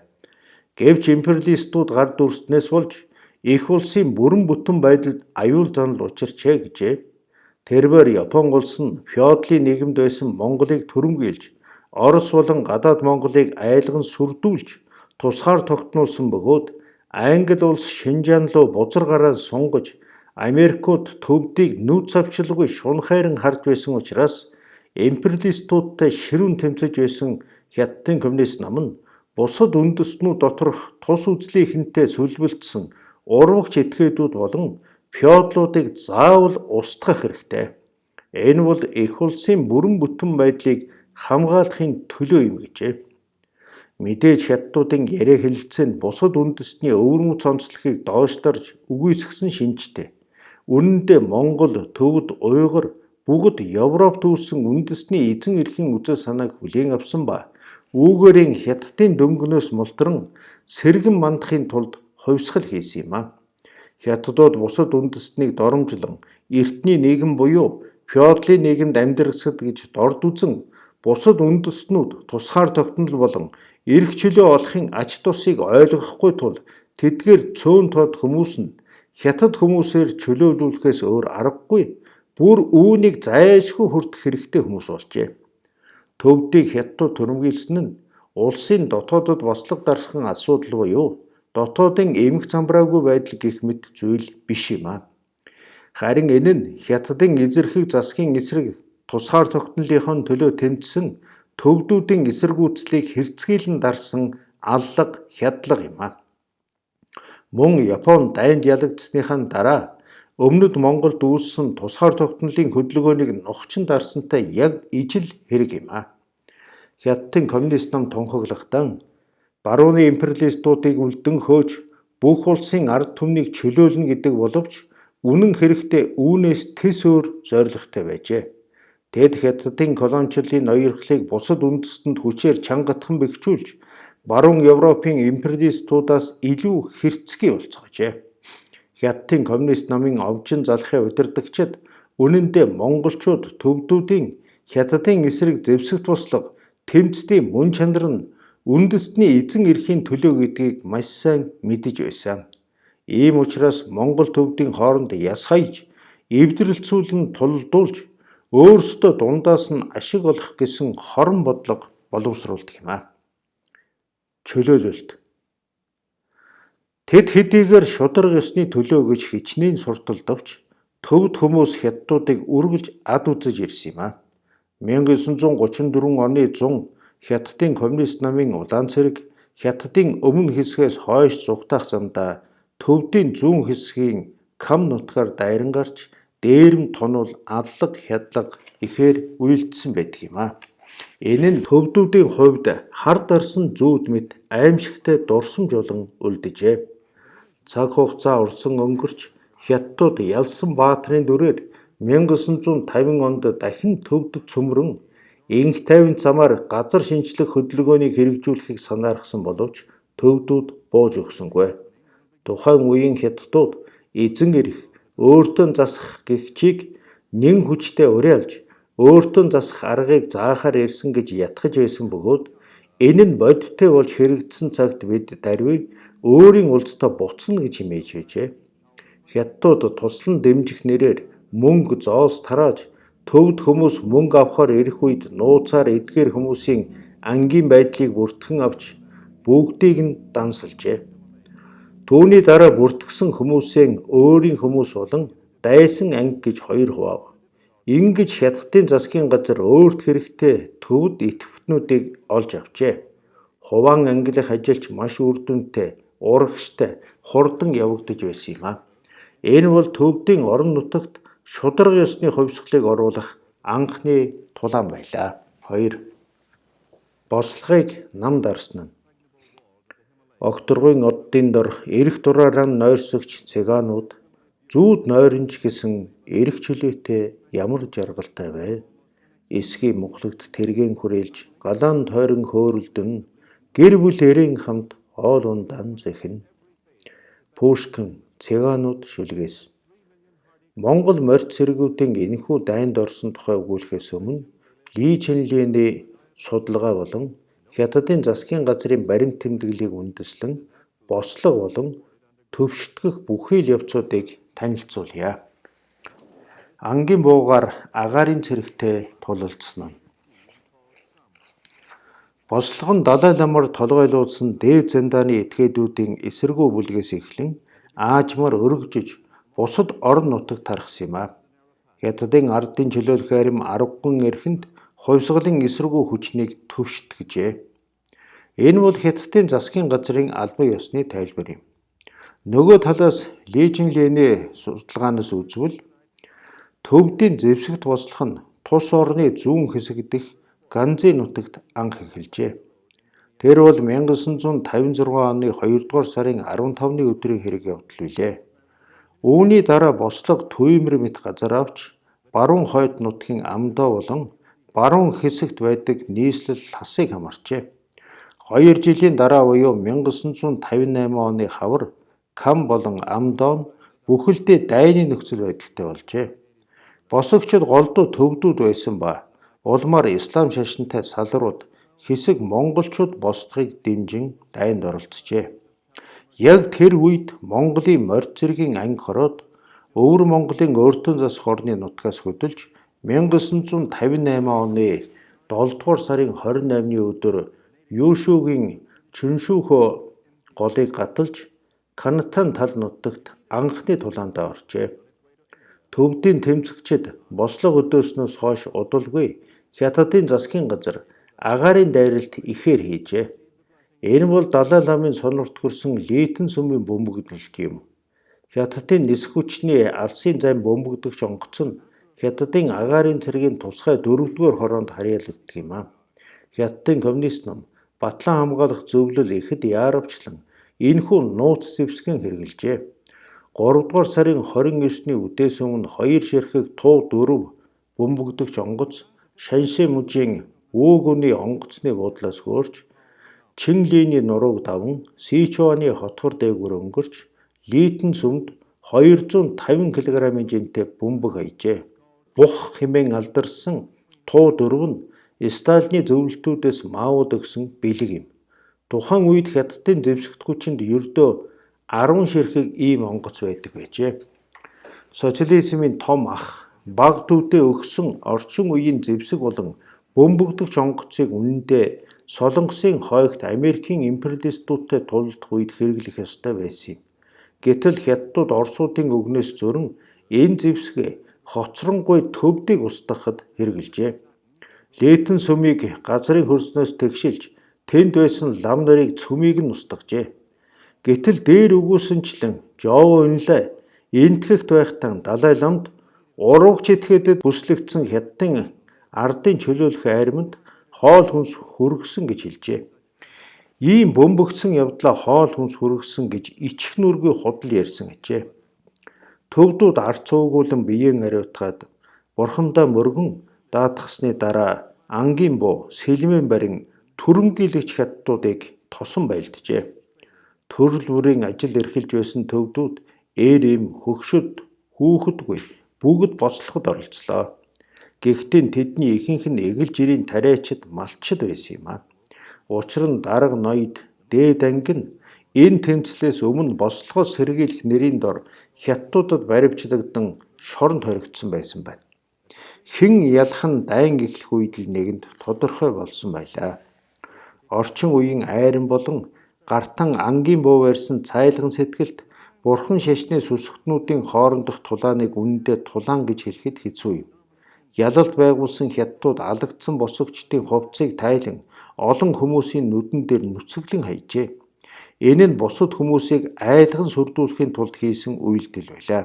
Гэвч империалистууд гар дүрснээс болж их улсын бүрэн бүтэн байдалд аюул занал учирчээ гэжээ. Тэрбээр Япон улс нь феодалын нийгэмд байсан Монголыг түрэмгийлж, Орос болон гадаад Монголыг айлган сүрдүүлж, тусгаар тогтнуулсан бөгөөд Англи улс Шинжаан руу бузар гараад сунгаж, Америкууд төвдийг нүд цавчлгүй шунхайран харж байсан учраас империалистуудтай ширүүн тэмцэж байсан Хятадын коммунист нам нь бусад үндэстнүүд доторх тус үзлийнхэнтэй сүлбэлтсэн урвагч этгээдүүд болон феодлуудыг заавал устгах хэрэгтэй. Энэ бол их улсын бүрэн бүтэн байдлыг хамгаалахын төлөө юм гэжээ. Мэдээж хятадуудын яриа хэлэлцээнд бусад үндэстний өвөрмөц онцлогийг доошлорж үгүйсгэсэн шинжтэй. Үнэн дээр Монгол, Төвд, Уйгур бүгд Европ төвсөн үндэстний эзэн эрхийн үзэл санааг хүлээн авсан ба үүгээрийн Хятадын дөнгөнөөс мултран сэргэн мандахын тулд хувьсгал хийсэн юм а. Хятадууд бусад үндэстнийг доромжлон эртний нийгэм буюу феодалын нийгэмд амьдрахсад гэж дорд үзэн бусад үндэстнүүд тусгаар тогтнол болон эрх чөлөө олохын ач тусыг ойлгохгүй тул тэдгээр цөөн тод хүмүүс нь Хятад хүмүүсээр чөлөөлүүлэхээс өөр аргагүй бүр үүнийг зайлшгүй хүртэх хэрэгтэй хүмүүс болжээ. Төвдийг Хятадууд түрэмгийлсэн нь улсын дотоодод бослог дарсхан асуудал буюу дотоодын эмх замбраагүй байдал гэх мэт зүйл биш юм а. Харин энэ нь Хятадын эзэрхэг засгийн эсрэг тусгаар тогтнолынхон төлөө тэмцсэн төвдүүдийн эсэргүүцлийг хэрцгийлэн дарсан аллаг хядлага юм а. Мөн Япон дайнд ялагдсныхаа дараа өмнөд Монголд үүссэн тусгаар тогтнолын хөдөлгөөнийг нухчин дарсантай яг ижил хэрэг юм а. Хятадын коммунист нам тунхаглахдаа барууны империалистуудыг үлдэн хөөж бүх улсын ард түмнийг чөлөөлнө гэдэг боловч үнэн хэрэгтээ үүнээс тэс өөр зорилготой байжээ. Тэд Хятадын колоничлалын ноёрхлыг бусад үндэстэнд хүчээр чангатхан бэхжүүлж баруун Европын империалистуудаас илүү хэрцгий болцоожээ. Хятадын коммунист намын овжин залахын удирдагчид үнэн дээр монголчууд төвдүүдийн Хятадын эсрэг зэвсэгт туслах тэмцдийн мөн чанар нь үндэстний эзэн эрхийн төлөө гэдгийг маш сайн мэдэж байсан. Ийм учраас Монгол төвдийн хооронд яс хаяж, эвдрэлцүүлэн тулдуулж, өөрсдөө дундаас нь ашиг олох гэсэн хорон бодлого боловсруулдаг юм а. Чөлөөлөлт. Тэд хэдийгээр шударга ёсны төлөө гэж хичнээн сурталдавч төвд хүмүүс хятадуудыг үргэлж ад үзэж ирсэн юм а. 1934 оны 100 Хятадын коммунист намын улаан цэрэг Хятадын өмнө хэсгээс хойш зүгтаах замдаа төвдийн зүүн хэсгийн Кам нутгаар дайран гарч дээрэм тонол аллаг хядлага ихээр үйлдсэн байдаг юм а. Энэ нь төвдүүдийн хувьд хар дарсан зүүд мэт аимшигтай дурсамж болон үлдэжээ. Цаг хугацаа урсан өнгөрч Хятадууд ялсан баатрын дүрээр 1950 онд дахин төвд цөмрөн инх тайван замаар газар шинжлэх хөдөлгөөнийг хэрэгжүүлэхийг санаарсан боловч төвдүүд бууж өгсөнгүй. Тухайн үеийн Хятадууд эзэн эрх өөртөө засах гихчийг нэн хүчтэй уриалж өөртөө засах аргыг заахаар ирсэн гэж ятгах байсан бөгөөд энэ нь бодиттой болж хэрэгжсэн цагт бид даруй өөрийн улстай буцна гэж хэмээж байжээ. Хятадууд туслан дэмжих нэрээр мөнгө зоос тарааж төвд хүмүүс мөнгө авахар ирэх үед нууцаар эдгээр хүмүүсийн ангийн байдлыг бүртгэн авч бүгдийг нь дансалжээ. Түүний дараа бүртгэсэн хүмүүсийн өөрийн хүмүүс болон дайсан анги гэж хоёр хуваав. Ингэж Хятадын засгийн газар өөрт хэрэгтэй төвд идэвхтнүүдийг олж авчээ. Хуваан ангилах ажилч маш үр дүнтэй, урагштай, хурдан явагдаж байсан юм а. Энэ бол төвдийн орон нутагт шударга ёсны хувьсгалыг оруулах анхны тулаан байлаа. 2. Бослогыг нам дарсан нь. Окторгын оддын дор эрэх дураараа нойрсогч цыгаанууд зүүд нойронч гэсэн эрэх чөлөөтэй ямар жаргалтай вэ? Эсгийн мухлагт тэргэн хүрээлж галаан тойрон хөөрөлдөн гэр бүл эрийн хамт хоол ундаан зэхэн. Пушкин цыгаанууд шүлгээс. Монгол морьт цэргүүдийн энэхүү дайнд орсон тухай өгүүлэхээс өмнө Ли Чэнлиний судалгаа болон Хятадын засгийн газрын баримт тэмдэглэлийг үндэслэн бослого болон төвшөтгөх бүхий л явцуудыг танилцуулъя. Ангийн буугаар агаарын цэрэгтэй тулалдсан нь. Бослого нь Далай ламаар толгойлуулсан дээд зандааны этгээдүүдийн эсэргүү бүлгээс эхлэн аажмаар өргөжж бусад орон нутагт тархсан юм а. Хятадын ардын чөлөөлөх арим арваган эрхэнд хувьсгалын эсэргүү хүчнийг төвшөтгөжээ. Энэ бол Хятадын засгийн газрын албан ёсны тайлбар юм. Нөгөө талаас Ли Жинглиний судалгаанаас үзвэл төвдийн зэвсэгт бослох нь тус орны зүүн хэсэг дэх Ганзей нутагт анх эхэлжээ. Тэр бол 1956 оны 2 дугаар сарын 15-ны өдрийн хэрэг явдал билээ. Үүний дараа бослого Туймэр мэт газар авч баруун хойд нутгийн Амдоо болон баруун хэсэгт байдаг нийслэл Лхасыг хамарчээ. 2 жилийн дараа буюу 1958 оны хавар Кам болон Амдоо нь бүхэлдээ дайны нөхцөл байдалтай болжээ. Босогчид голдуу төвдүүд байсан ба улмаар ислам шашинтай салрууд хэсэг монголчууд босдохыг дэмжин дайнд оролцжээ. Яг тэр үед Монголын морь цэргийн анги хороод Өвөр Монголын Өөртөн засах орны нутгаас хөдөлж 1958 оны 7 дугаар сарын 28-ны өдөр Юушүүгийн Чүншүүхөө голыг гаталж Канатан тал нутагт анхны тулаандаа оржээ. Төвдийн тэмцэгчид бослого өдөөснөөс хойш удалгүй Хятадын засгийн газар агаарын дайралт ихээр хийжээ. Энэ бол Далай ламын сонорт хүрсэн Литэн сүмийн бөмбөгдөлт юм. Хятадын нисэх хүчний алсын зам бөмбөгдөгч онгоц нь Хятадын агаарын цэргийн тусгай 4-р хороонд харьяалагддаг юм а. Хятадын коммунист ном Батлан хамгаалах зөвлөл ихэд яаравчлан энэхүү нууц зэвсгэн хэрэгжилжээ. 3-р сарын 29-ны үдээс өмнө 2 ширхэг туу 4 бөмбөгдөгч онгоц Шанши мужийн Өөг-үний онгоцны буудлаас хөөрч Чинглиний нурууг даван Сичуаны хотгор дээгүүр өнгөрч Литэн сүмд 250 кг-ийн жинтэй бөмбөг хаяжээ. Бух хэмээн алдарсан туу 4 нь Сталины зөвлөлтүүдээс Маод өгсөн бэлэг юм. Тухайн үед Хятадын зэвсэгт хүчинд ердөө 10 ширхэг ийм онгоц байдаг байжээ. Социализмын том ах баг төвдөө өгсөн орчин үеийн зэвсэг болон бөмбөгдөгч онгоцыг үнэндээ Солонгосын хойгт Америкийн империалистуудтай тулдах үед хэрэглэх ёстой байсан юм. Гэтэл Хятадууд Оросуудын өгнөөс зөрөн энэ зэвсгээ хоцронгуй төвдийг устгахад хэрэгжилжээ. Литэн сүмийг газрын хөрснөөс тэгшилж тэнд байсан лам нарыг цөмийг нь устгажээ. Гэтэл дээр өгүүлсэнчлэн Жоо Энлай энтгэгт байхдаа Далай ламд уруугч этгээдэд бүслэгдсэн Хятадын ардын чөлөөлөх айрамд хоол хүнс хүргэсэн гэж хэлжээ. Ийм бөмбөгдсөн явдлаа хоол хүнс хүргэсэн гэж ичих нүргүй худал ярьсан гэжээ. Төвдүүд арц уугуулан биеэн ариутгаад бурхандаа мөргөн даатгасны дараа ангийн буу сэлмэн барин түрэмгийлэгч хятадуудыг тосон байлджээ. Төрөл бүрийн ажил эрхэлж байсан төвдүүд эрэм хөгшөд хүүхэдгүй бүгд бослоход оролцлоо. Гэхдээ тэдний ихэнх нь эгэл жирийн тариачид малчид байсан юм а. Учир нь дарга ноёд дээд анги нь энэ тэмцлээс өмнө бослохоос сэргийлэх нэрийн дор хятадуудад баривчлагдсан шоронд хоригдсон байсан байна. Хэн ялах нь дайн эхлэх үед л нэгэнд тодорхой болсон байлаа. Орчин үеийн айран болон гартан ангийн буу барьсан цайлган сэтгэлд бурхан шашны сүсгтнүүдийн хоорондох тулааныг үнэндээ тулаан гэж хэлэхэд хэцүү юм. Ялалт байгуулсан хятадууд алагдсан босогчдын хувцсыг тайлан олон хүмүүсийн нүдэн дээр нүцгэлэн хайжээ. Энэ нь бусад хүмүүсийг айлган сүрдүүлэхийн тулд хийсэн үйлдэл байлаа.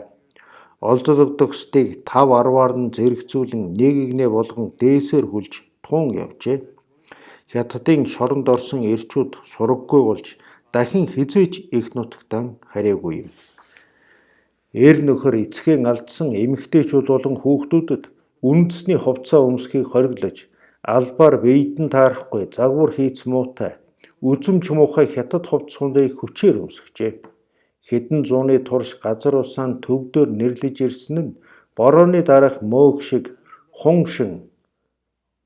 Олзолгодогсдыг 5-10-аар нь зэрэгцүүлэн нэг игнээ болгон дээсээр хүлж туун явжээ. Хятадын шоронд орсон эрчүүд сураггүй болж дахин хизээч их нутагтаа хараагүй юм. Эр нөхөр эцгийн алдсан эмэгтэйчүүд болон хүүхдүүдэд үндэсний хувцас өмсөхийг хориглож албаар бийдэн таарахгүй загвар хийц муутай үзэмч муухай хятад хувцас хүндрийг хүчээр өмсгчээ. Хэдэн зууны турш газар усаан төвдөр нэрлэж ирсэн нь борооны дараах мөөг шиг хун шин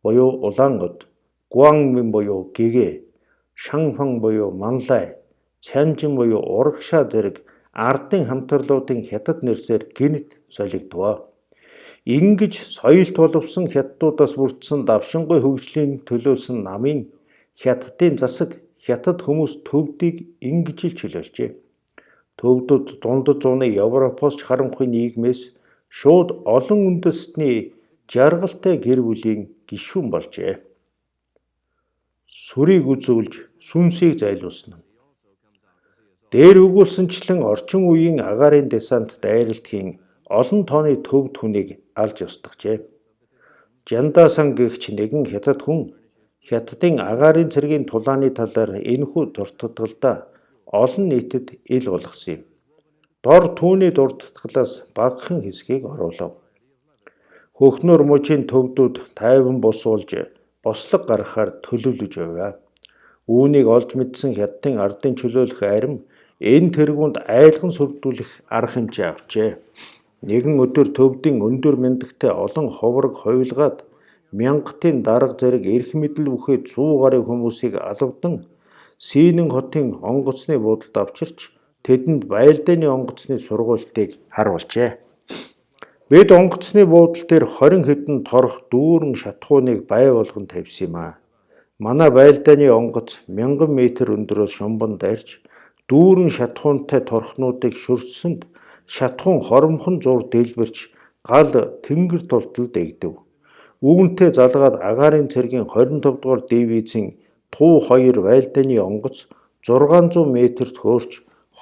буюу улаан од Гуангмин буюу Гэгэ, Шанхфан буюу Манлай, Цянжин буюу Урагшаа зэрэг ардын хамтарлуудын хятад нэрсээр гэнэт солигдов. Ингэж соёлт боловсон хятадуудаас бүрдсэн давшингүй хөгжлийн төлөөсөн намын хятадын засаг хятад хүмүүс төвдийг ингэж л чөлөөлжээ. Төвдүүд дундад зууны Европоос харанхуй нийгмээс шууд олон үндэстний жаргалтай гэр бүлийн гишүүн болжээ. Сүрийг үзүүлж сүнсийг зайлуулсан. Дээр өгүүлсэнчлэн орчин үеийн агаарын десант дайралтын олон тооны төвд хүнийг алж устгажээ. Жандасан гэгч нэгэн хятад хүн хятадын агаарын цэргийн тулааны талаар энэхүү дуртатгалдаа олон нийтэд ил болгосон юм. Дор түүний дуртатгалаас багахан хэсгийг оруулав. Хөхнөр мужийн төвдүүд тайван босуулж бослог гаргахаар төлөвлөж байв. Үүнийг олж мэдсэн хятадын ардын чөлөөлөх арим энэ тэргуунд айлган сүрдүүлэх арга хэмжээ авчээ. Нэгэн өдөр төвдийн өндөр мэндэгтэй олон ховрог хойлгаад мянгатын дарга зэрэг эрх мэдэл бүхий 100 гаруй хүмүүсийг алавдан Синэн хотын онгоцны буудалд авчирч тэдэнд Байлдааны онгоцны сургуультыг харуулжээ. Бид онгоцны буудал дээр 20 хэдэн торох дүүрэн шатхууныг бай болгон тавьсан юм а. Манай Байлдааны онгоц 1000 м өндөрөөс шумбан дайрч дүүрэн шатхуунтай торхнуудыг шөрсөнд шатхуун хоромхон зур дэлбэрч гал тэнгэр тултал дээгдэв. Үүнтэй залгаад агаарын цэргийн 25 дугаар дивизийн Туу 2 Байлдааны онгоц 600 м-т хөөрч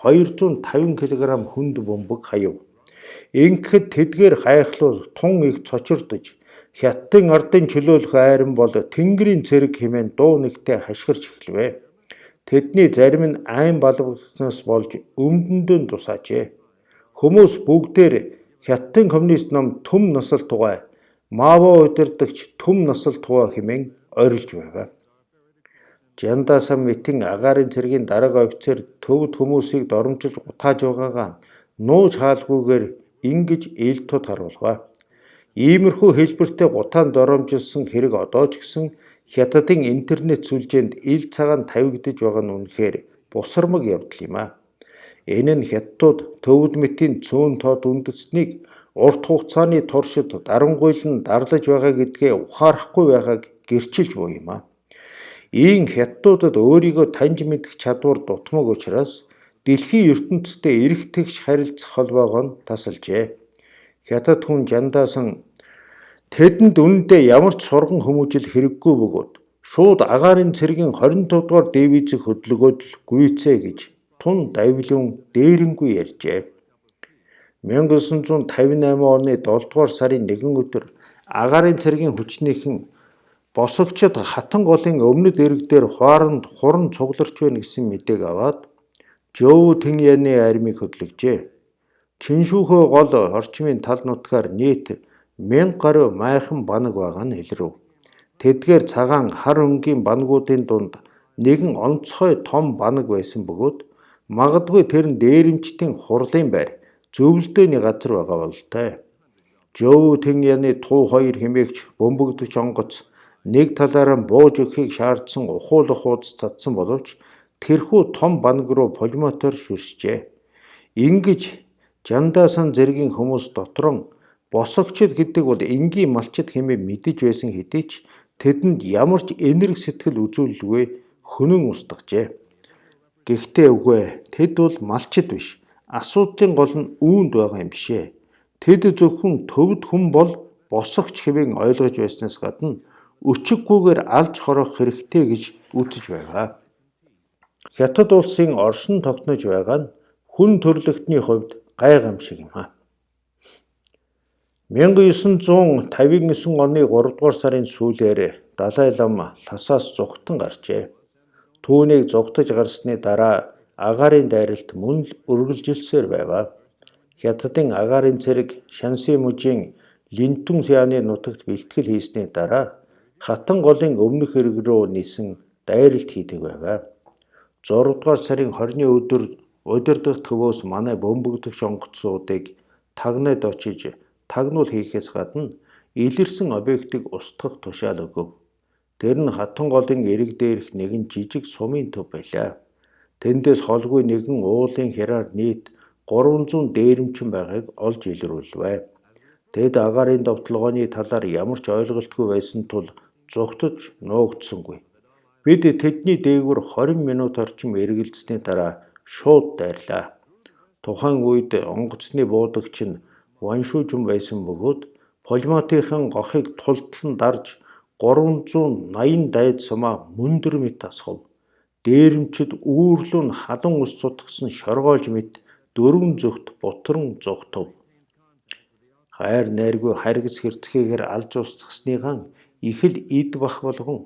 250 кг хүнд бөмбөг хаяв. Ингэхэд тэдгээр гайхлуул тун их цочирдож хятадын ардын чөлөөлөх айран бол Тэнгэрийн цэрэг хэмээн дуу нэгтэй хашгирч эхлэв. Тэдний зарим нь айн балбагнаас болж өмдөндөө тусаажээ. Хүмүүс бүгдээр хятадын коммунист ном Төм насалт тугай, Мао удирдагч Төм насалт тугай хэмээн орилж байв. Жандасан мэтийн агаарын цэргийн дарга офицер төвд хүмүүсийг доромжилж гутааж байгаагаа нууж хаалгүйгээр ингэж ил тод харуулва. Иймэрхүү хэлбэртэй гутаанд доромжилсан хэрэг одоо ч гэсэн хятадын интернет сүлжээнд ил цагаан тавигдж байгаа нь үнэхээр бусармаг явдал юм а. Энэ нь хятадууд төвд мэтийн цөөн тод үндэстнийг урт хугацааны туршид дарангуйлан дарлаж байгаа гэдгээ ухаарахгүй байгааг гэрчилж буй юм а. Ийм хятадуудад өөрийгөө таньж мэдэх чадвар дутмаг учраас дэлхийн ертөнцтэй эрэх тэгш харилцах холбоог нь тасалжээ. Хятад хүн Жандасан тэдэнд үнэндээ ямар ч сурган хүмүүжил хэрэггүй бөгөөд шууд агаарын цэргийн 25 дугаар дивизийг хөдөлгөөд л гүйцээ гэж тун давилуун дээрэнгүй ярьжээ. 1958 оны 7 дугаар сарын 1 өдөр агаарын цэргийн хүчнийхэн босогчид хатан голын өмнөд эрэг дээр хооронд хуран цугларч байна гэсэн мэдээг аваад Жөв Тэньяны армийг хөдлөжээ. Чиншүүхөө гол орчмын тал нутгаар нийт 1000 гаруй майхан банаг байгаа нь илрв. Тэдгээр цагаан хар өнгийн банагуудын дунд нэгэн онцгой том банаг байсан бөгөөд магадгүй тэр нь дээрэмчдийн хурлын байр зөвлөдөөний газар байгаа бололтой. Жөв Тэньяны Туу 2 хэмээгч бөмбөгдөж онгоц нэг талаараа бууж өгөхийг шаардсан ухуулах хуудас цадсан боловч тэрхүү том банаг руу пулемотоор шүршжээ. Ингэж Жандасан зэргийн хүмүүс дотрон босогчд гэдэг бол энгийн малчд хэмээн мэдэж байсан хэдий ч тэдэнд ямар ч энерги сэтгэл үзүүлэлгүй хөнөн устгажээ. Гэхдээ үгүй тэд бол малчд биш. Асуудлын гол нь үүнд байгаа юм бишээ. Тэд зөвхөн төвд хүн бол босогч хэмээн ойлгож байснаас гадна өчиггүйгээр алж хорох хэрэгтэй гэж үзэж байгаа. Хятад улсын оршин тогтнож байгаа нь хүн төрлөختний хувьд гайхамшиг юм а. 1959 оны 3 дугаар сарын сүүлээр Далай лама Лхасаас зугтан гарчээ. Түүнийг зугтаж гарсны дараа агаарын дайралт мөн л үргэлжилсээр байв. Хятадын агаарын цэрэг Шанси мужийн Линтүн сяаны нутагт бэлтгэл хийсний дараа хатан голын өмнөх эрэг рүү нисэн дайралт хийдэг байв. 6 дугаар сарын 20-ны өдөр удирдах төвөөс манай бөмбөгдөгч онгоцуудыг тагнаад очиж тагнуул хийхээс гадна илэрсэн объектыг устгах тушаал өгөв. Тэр нь хатан голын эрэг дээрх нэгэн жижиг сумын төв байлаа. Тэндээс холгүй нэгэн уулын хяраар нийт 300 дээрэмчин байгааг олж илрүүлвэ. Тэд агаарын довтлогооны талаар ямар ч ойлголтгүй байсан тул зүгтж нуугдсангүй. Бид тэдний дээгүүр 20 минут орчим эргэлзсэний дараа шууд дайрлаа. Тухайн үед онгоцны буудагч нь ваншүүжин байсан бөгөөд пулеметийн гохыг тултлан дарж 380 дайд сумаа мөндөр мэт асгав. Дээрэмчид үүрлүүн халан ус цутгсан шоргоолж мэт дөрвөн зүгт бутран зугтав. Хайр найргүй харгас хэрцгийгээр алж устгасныхан их л эд бах болгон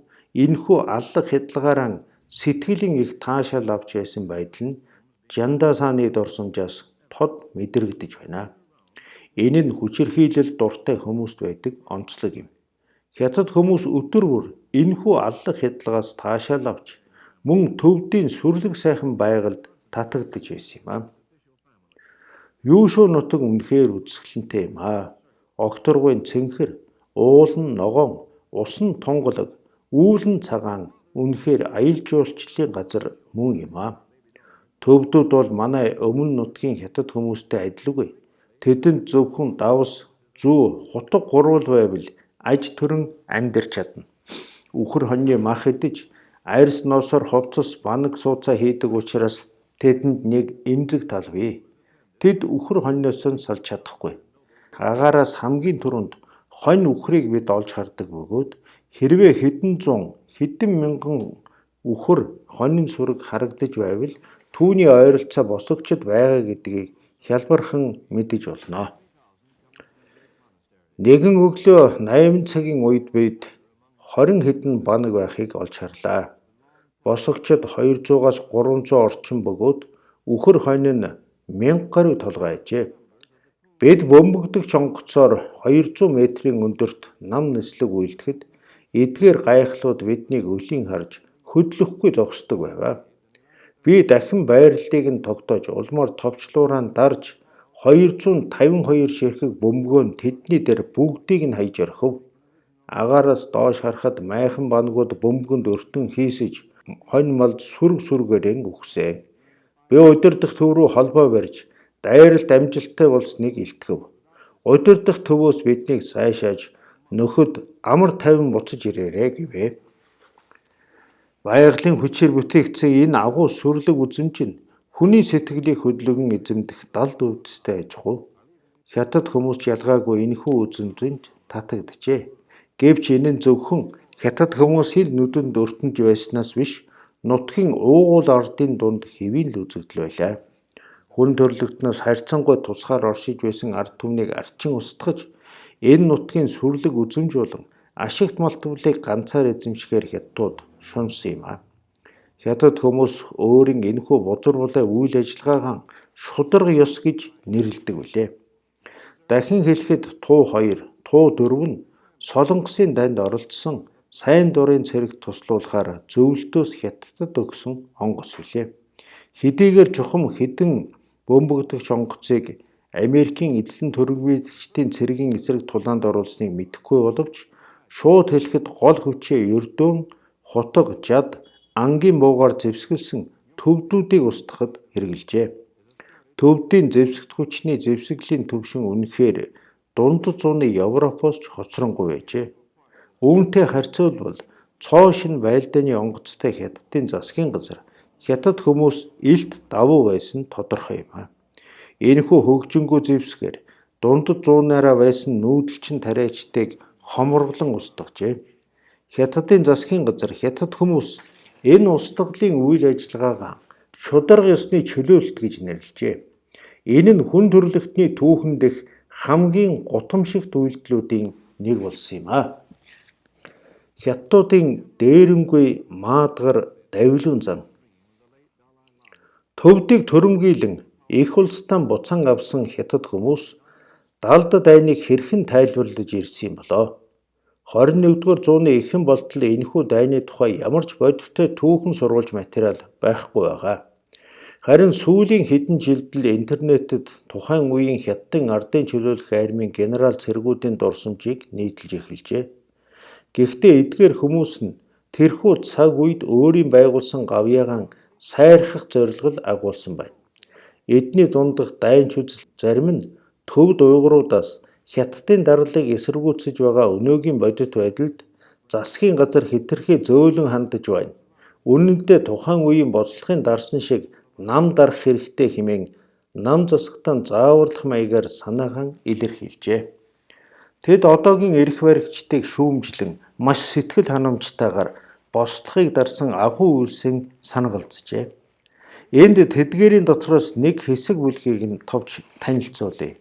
энэхүү аллах хядлагаараа сэтгэлийн их таашаал авч байсан байдал нь Жандасааны дурсамжаас тод мэдрэгдэж байна. Энэ нь хүчирхийлэл дуртай хүмүүст байдаг онцлог юм. Хятад хүмүүс өдөр бүр энэхүү аллах хядлагаас таашаал авч мөн төвдийн сүрлэг сайхан байгальд татагдж байсан юм аа. Юушуу нутаг үнэхээр үзэсгэлэнтэй юм аа. Огторгуйн цэнхэр, уул нь ногоон, ус нь тунгалаг, үүл нь цагаан үнэхээр аялал жуулчлалын газар мөн юм аа. Төвдүүд бол манай өмнө нутгийн хятад хүмүүстэй адилгүй. Тэдэнд зөвхөн давс, зүү, хутга гурвал байвал аж төрөн амьдарч чадна. Үхэр хоньны мах идэж, арьс ноосоор хувцас банаг сууцаа хийдэг учраас тэдэнд нэг эмзэг тал бий. Тэд үхэр хоньноос нь салж чадахгүй. Агаараас хамгийн түрүүнд хонь үхрийг бид олж хардаг бөгөөд хэрвээ хэдэн зуун, хэдэн мянган үхэр хонин сүрэг харагдаж байвал түүний ойролцоо босогчд байгаа гэдгийг хялбархан мэдэж болно. Нэгэн өглөө 8 цагийн үед бид 20 хэдэн банаг байхыг олж харлаа. Босогчд 200-аас 300 орчим бөгөөд үхэр хонь нь 1000 гаруй толгой ажээ. Бид бөмбөгдөгч онгоцоор 200 метрийн өндөрт нам нислэг үйлдэхэд эдгээр гайхлууд биднийг өлийн харж хөдлөхгүй зогсдог байваа. Би дахин байрлалыг нь тогтоож улмаар товчлуураа дарж 252 ширхэг бөмбөгөө тэдний дээр бүгдийг нь хаяж орхив. Агаараас доош харахад майхан бангууд бөмбөгөнд өртөн хийсэж хонь малд сүрг сүргээрэн үхсээ. Би удирдах төв рүү холбоо барьж дайралт амжилттай болсныг илтгэв. Удирдах төвөөс биднийг сайшааж нөхөд амар тайван буцаж ирээрэй гэвэ. Байгалийн хүчээр бүтээгдсэн энэ агуу сүрлэг үзэмж нь хүний сэтгэлийг хөдөлгөн эзэмдэх далд үүдстэй аж ахуй. Хятад хүмүүс ялгаагүй энэхүү үзэмжинд татагджээ. Гэвч энэ нь зөвхөн хятад хүмүүс хэл нүдэнд өртөнж байснаас биш, нутгийн уугуул ардын дунд хэвийн л үзэгдэл байлаа. Хүн төрлөختнөөс харьцангуй тусгаар оршиж байсан ард түмнийг арчин устгаж, энэ нутгийн сүрлэг үзэмж болон ашигт малтвлыг ганцаар эзэмшгээр хятадууд шунсан юм аа. Хятад хүмүүс өөрийн энэхүү бузар булай үйл ажиллагаагаа шударга ёс гэж нэрлэдэг билээ. Дахин хэлэхэд туу 2, туу 4 нь Солонгосын данд оролцсон сайн дурын цэрэг туслуулахаар зөвлөлтөөс хятадд өгсөн онгоц билээ. Хэдийгээр чухам хэдэн бөмбөгдөгч онгоцыг Америкийн эзлэн төрөмгийчдийн цэргийн эсрэг тулаанд оруулсныг мэдэхгүй боловч шууд хэлэхэд гол хүчээ ердөөн, хутга, жад, ангийн буугаар зэвсгэлсэн төвдүүдийг устгахад хэрэгжилжээ. Төвдийн зэвсэгт хүчний зэвсгэлийн төвшин үнэхээр дундад зууны Европоос ч хоцронгүй байжээ. Үүнтэй харьцуулбал цоо шин байлдааны онгоцтой хятадын засгийн газар хятад хүмүүс илт давуу байсан тодорхой юм аа. Энэхүү хөгжингүү зэвсгээр дундад зуунаараа байсан нүүдэлчин тариачдыг хомроглон устгажээ. Хятадын засгийн газар хятад хүмүүс энэ устгалын үйл ажиллагаагаа шударга ёсны чөлөөлөлт гэж нэрлэжээ. Энэ нь хүн төрлөختний түүхэн дэх хамгийн гутамшигт үйлдэлүүдийн нэг болсон юм аа. Хятадуудын дээрэмгүй маадгар давилуун зан. Төвдийг төрөмгийлэн их улстай буцаан авсан хятад хүмүүс далд дайныг хэрхэн тайлбарлаж ирсэн юм болоо. 21-р зууны эхэн болтол энэхүү дайны тухай ямар ч бодиттой түүхэн сурвалж материал байхгүй байгаа. Харин сүүлийн хэдэн жилд л интернетэд тухайн үеийн хятадын ардын чөлөөлөх армийн генерал цэргүүдийн дурсамжийг нийтэлж эхэлжээ. Гэхдээ эдгээр хүмүүс нь тэрхүү цаг үед өөрийн байгуулсан гавьяагаан сайрхах зорилгол агуулсан байна. Эдний дундах дайнч үзэл зарим нь төвд уйгуруудаас хятадын дарлыг эсэргүүцэж байгаа өнөөгийн бодит байдалд засгийн газар хэтэрхий зөөлөн хандаж байна. Үнэн дээр тухайн үеийн боцлогын дарсан шиг нам дарах хэрэгтэй хэмээн нам засагтан зааварлах маягаар санаахан илэрхийлжээ. Тэд одоогийн эрх баригчдыг шүүмжлэн маш сэтгэл ханамжтайгаар бослохыг дарсан агуу үйлсийн санагалзжээ. Энд тэдгээрийн дотроос нэг хэсэг бүлгийг нь товч танилцуулъя.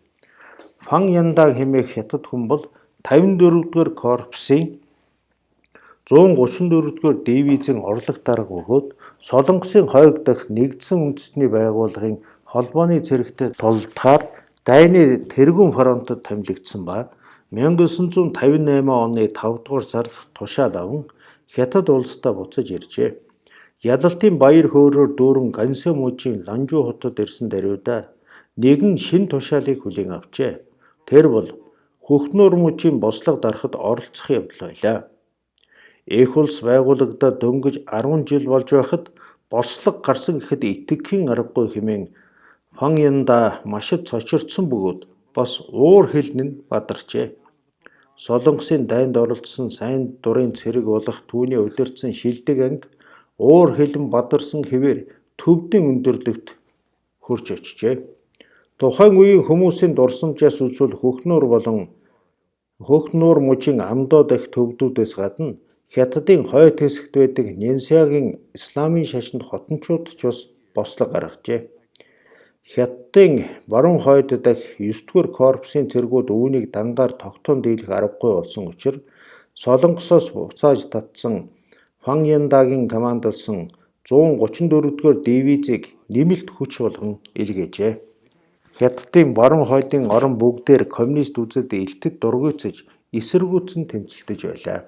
Фан Яндаг хэмээх хятад хүн бол 54-р корпусын 134-р дивизийн орлог дарга бөгөөд Солонгосын хойг дахь нэгдсэн үндэстний байгууллагын холбооны цэрэгтэй тулдахаар Дайны тэргүүн фронтод томилогдсон ба 1958 оны 5 дугаар сард тушаал аван Хятад улстай буцаж иржээ. Ядалтын баяр хөөрөөр дүүрэн Гансё мужийн Ланжуу хотод ирсэн даруйда нэгэн шин тушаалыг хүлээн авчээ. Тэр бол Хөхнөр мужийн бослого дарахад оролцох явдал байлаа. Эх улс байгуулагдаад дөнгөж 10 жил болж байхад бослого гарсан гэхэд итгэхийн аргагүй хэмээн Фан Янда машид цочирдсон бөгөөд бас уур хэлн нь бадарчээ. Солонгосын дайнд оролцсон сайн дурын цэрэг болох түүний удирдсан шилдэг анги уур хэлэн бадарсан хэвээр төвдийн өндөрлөгт хурж очжээ. Тухайн үеийн хүмүүсийн дурсамжаас үзвэл Хөхнөр мужийн Амдоо дахь төвдүүдээс гадна Хятадын хойд хэсэгт байдаг Нянсягийн исламын шашинд хотончууд ч бас бослого гаргажээ. Хятадын баруун хойд дахь 9-р корпусын цэргүүд үүнийг дангаар тогтоон дийлэх аргагүй болсон учраас Солонгосоос буцааж татсан Фан Яндагийн командалсан 134-р дивизийг нэмэлт хүч болгон илгээжээ. Хятадын баруун хойдын орон бүгдээр коммунист үзэлд элтэд дургуйцаж эсэргүүцэн тэмцэлдэж байлаа.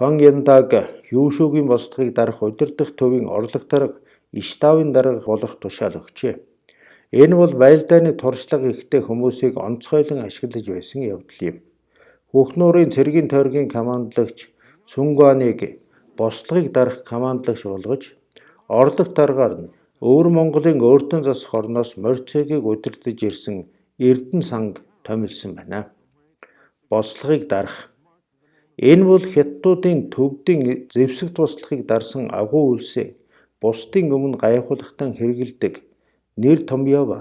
Фан Яндаг Юушүүгийн бослогыг дарах удирдах төвийн орлог дарга Иштавын дарга болох тушаал өгчээ. Энэ бол байлдааны туршлага ихтэй хүмүүсийг онцгойлон ашиглаж байсан явдал юм. Хөхнөрийн цэргийн тойргийн командлагч Цүнгуаныг бослогыг дарах командлагч болгож орлог даргаар нь Өвөр Монголын өөртөө засах орноос морьцэгийг удирдах ирсэн Эрдэнэ санг томилсон байна. Бослогыг дарах. Энэ бол хятадуудын төвдийн зэвсэгт бослогыг дарсан агуу үйлсээ бусдын өмнө гайхуулгатан хэрэгэлдэг нэр томьёо ба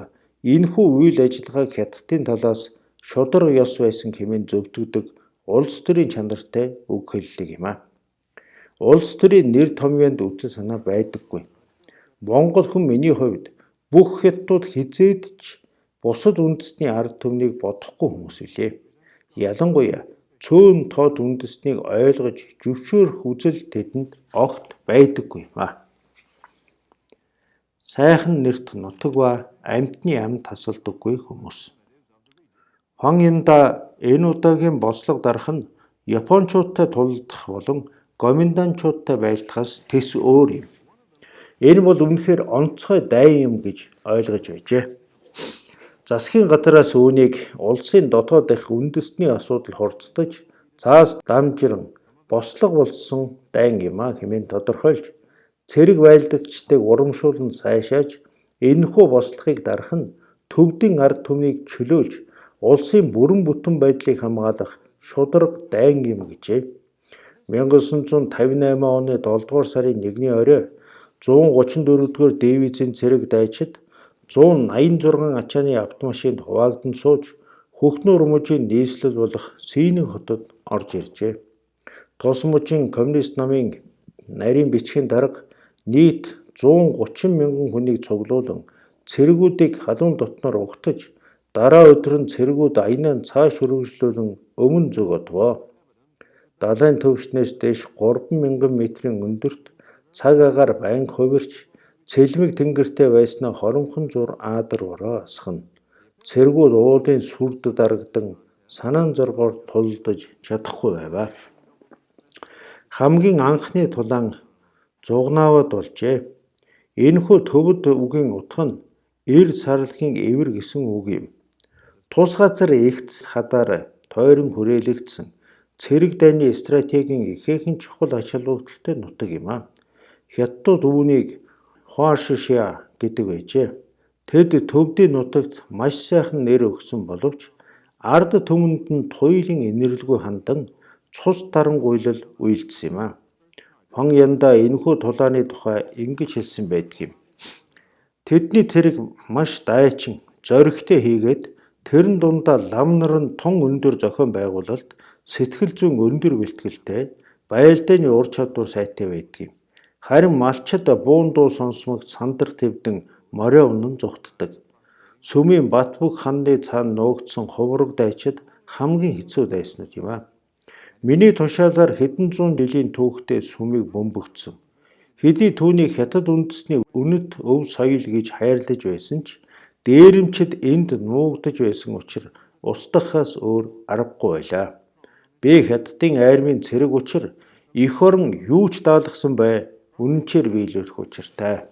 энэхүү үйл ажиллагааг хятадын талаас шударга ёс байсан хэмээн зөвтгөдөг улс төрийн чанартай үг хэллэг юм а. Улс төрийн нэр томьёонд үтэн санаа байдаггүй. Монгол хүн миний хувьд бүх хятадууд хизээд ч бусад үндэстний ард түмнийг бодохгүй хүмүүс үлээ. Ялангуяа цөөн тод үндэстнийг ойлгож зөвшөөрөх үзэл тэдэнд огт байдаггүй юм а. Сайхан нэрт нутаг ба амьтны амь тасалдаггүй хүмүүс. Фан Янда энэ удаагийн бослого дарах нь Япончуудтай тулдах болон гоминданчуудтай байлдахаас тэс өөр юм. Энэ бол үнэхээр онцгой дай юм гэж ойлгож байжээ. Засгийн газраас үүнийг улсын дотоод дахь үндэстний асуудал хурцдаж цаас дамжиран бослого болсон дайн юм а хэмээн тодорхойлж цэрэг байлдагчдыг урамшуулан сайшааж энэхүү бослогыг дарах нь төвдийн ард түмнийг чөлөөлж улсын бүрэн бүтэн байдлыг хамгаалах шударга дайн юм гэжээ. 1958 оны 7 дугаар сарын 1-ний орой 134-р дивизийн цэрэг дайчид 186 ачааны автомашинд хуваагдан сууж Хөхнөр мужийн нийслэл болох Сийнэн хотод орж иржээ. Тус мужийн коммунист намын нарийн бичгийн дарга нийт 130 мянган хүнийг цуглуулан цэргүүдийг халуун дотноор угтаж дараа өдөр нь цэргүүд аянаа цааш үргэлжлүүлэн өмнө зөгөөдвөө. Далайн төвшнөөс дээш 3000 метрийн өндөрт цаг агаар байнга хувирч цэлмэг тэнгэртэй байснаа хоромхон зур аадар бороо асхна. Цэргүүд уулын сүрд дарагдан санаан зоргоор тулдаж чадахгүй байваа. Хамгийн анхны тулаан зугнаавад болжээ. Энэхүү төвд үгийн утга нь эр сарлагын эвэр гэсэн үг юм. Тус газар эгц хадаар тойрон хүрээлэгдсэн цэрэг дайны стратегийн ихээхэн чухал ач холбогдолтой нутаг юм а. Хятадууд үүнийг Хуашишиа гэдэг байжээ. Тэд төвдийн нутагт маш сайхан нэр өгсөн боловч ард түмэнд нь туйлын инэрлгүй хандан цус дарангуйлал үйлдсэн юм а. Фон Янда энэхүү тулааны тухай ингэж хэлсэн байдаг юм. Тэдний цэрэг маш дайчин, зоригтой хийгээд тэрэн дундаа лам нар нь тун өндөр зохион байгуулалт, сэтгэл зүйн өндөр бэлтгэлтэй, баялдааны ур чадвар сайтай байдаг юм. Харин малчид буун дуу сонсмогт сандар твдэн морио унан зүгтдэг. Сүмийн бат бөх ханны цаана нуугдсан хувраг дайчид хамгийн хэцүү дайснууд юм а. Миний тушаалаар хэдэн зуун жилийн түүхтэй сүмийг бөмбөгдсөн. Хэдий түүнийг хятад үндэсний үнэт өв соёл гэж хайрлаж байсан ч дээрэмчид энд нуугдаж байсан учраас устгахаас өөр аргагүй байлаа. Би хятадын армийн цэрэг учир эх орон юу ч даалгасан бай үнэнчээр биелүүлэх учиртай.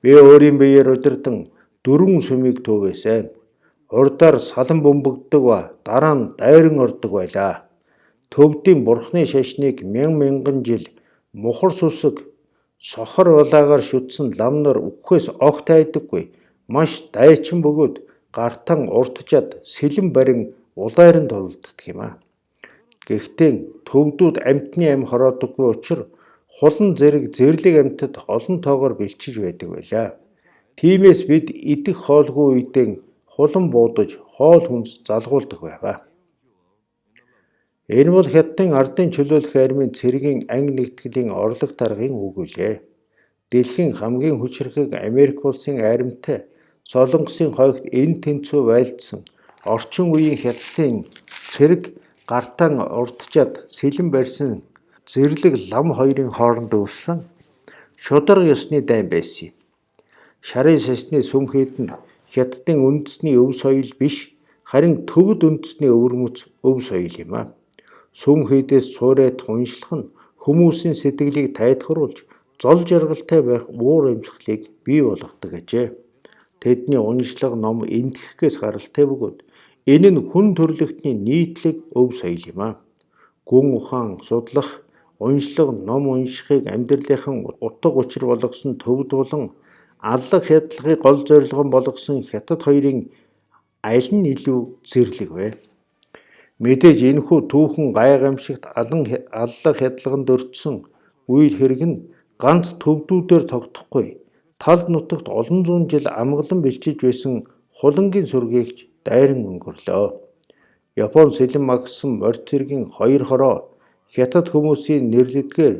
Би өөрийн биеэр удирдан 4 сүмийг төвөөсөн. Урдаар салан бөмбөгддөг ба дараа нь дайран ордог байлаа. Төвдийн бурхны шашныг мянган жил мухар сүсэг сохор улаагаар шүтсэн лам нар үхээс огт айдаггүй. Маш дайчин бөгөөд гартан уртчаад сэлэн барин улайран толддог юм а. Гэхдээ төвдүүд амьтны ам хороодоггүй учраас хулан зэрэг зэрлэг амьтад олон тоогоор бэлчиж байдаг байлаа. Тиймээс бид идэх хоолгүй үедээ хулан буудаж хоол хүнс залгуулдаг байваа. Энэ бол хятадын ардын чөлөөлөх армийн цэргийн анги нэгтгэлийн орлог таргын үг үлээ. Дэлхийн хамгийн хүчирхэг Америк улсын армитай Солонгосын хойгт энэ тэнцүү байлдсан орчин үеийн хятадын цэрэг гартан уртчаад сэлэн барьсан зэрлэг лам хоёрын хооронд үүссэн шударга ёсны дайн байсан юм. Шарын сасны сүмхийд нь хятадын үндэсний өв соёл биш, харин төвд үндэсний өвөрмөц өв соёл юм а. Сүмхийдээс цуурайт уншлах нь хүмүүсийн сэтгэлийг тайтгаруулж зол жаргалтай байх уур амьсгалыг бий болгодог ажээ. Тэдний уншлаг ном эндхэхээс гаралтай бөгөөд энэ нь хүн төрлөختний нийтлэг өв соёл юм а. Гүн ухаан судлах, уншлаг ном уншихыг амьдралынхан утга учир болгосон төвд болон аллах хядлагыг гол зорилго болгосон хятад хоёрын аль нь илүү зэрлэг вэ? Мэдээж энэхүү түүхэн гайхамшигт аллах хядлаганд өртсөн үйл хэрэг нь ганц төвдүүдээр тогтохгүй. Тал нутагт олон зуун жил амгалан бэлчиж байсан хулангийн сүргээгч дайран өнгөрлөө. Япон сэлэн магсан морь цэргийн 2 хороо хятад хүмүүсийн нэрлэдгээр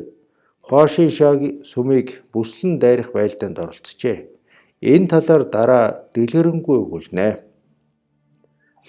Хуашишиагийн сүмийг бүслэн дайрах байлдаанд оролцжээ. Энэ талаар дараа дэлгэрэнгүй өгүүлнэ.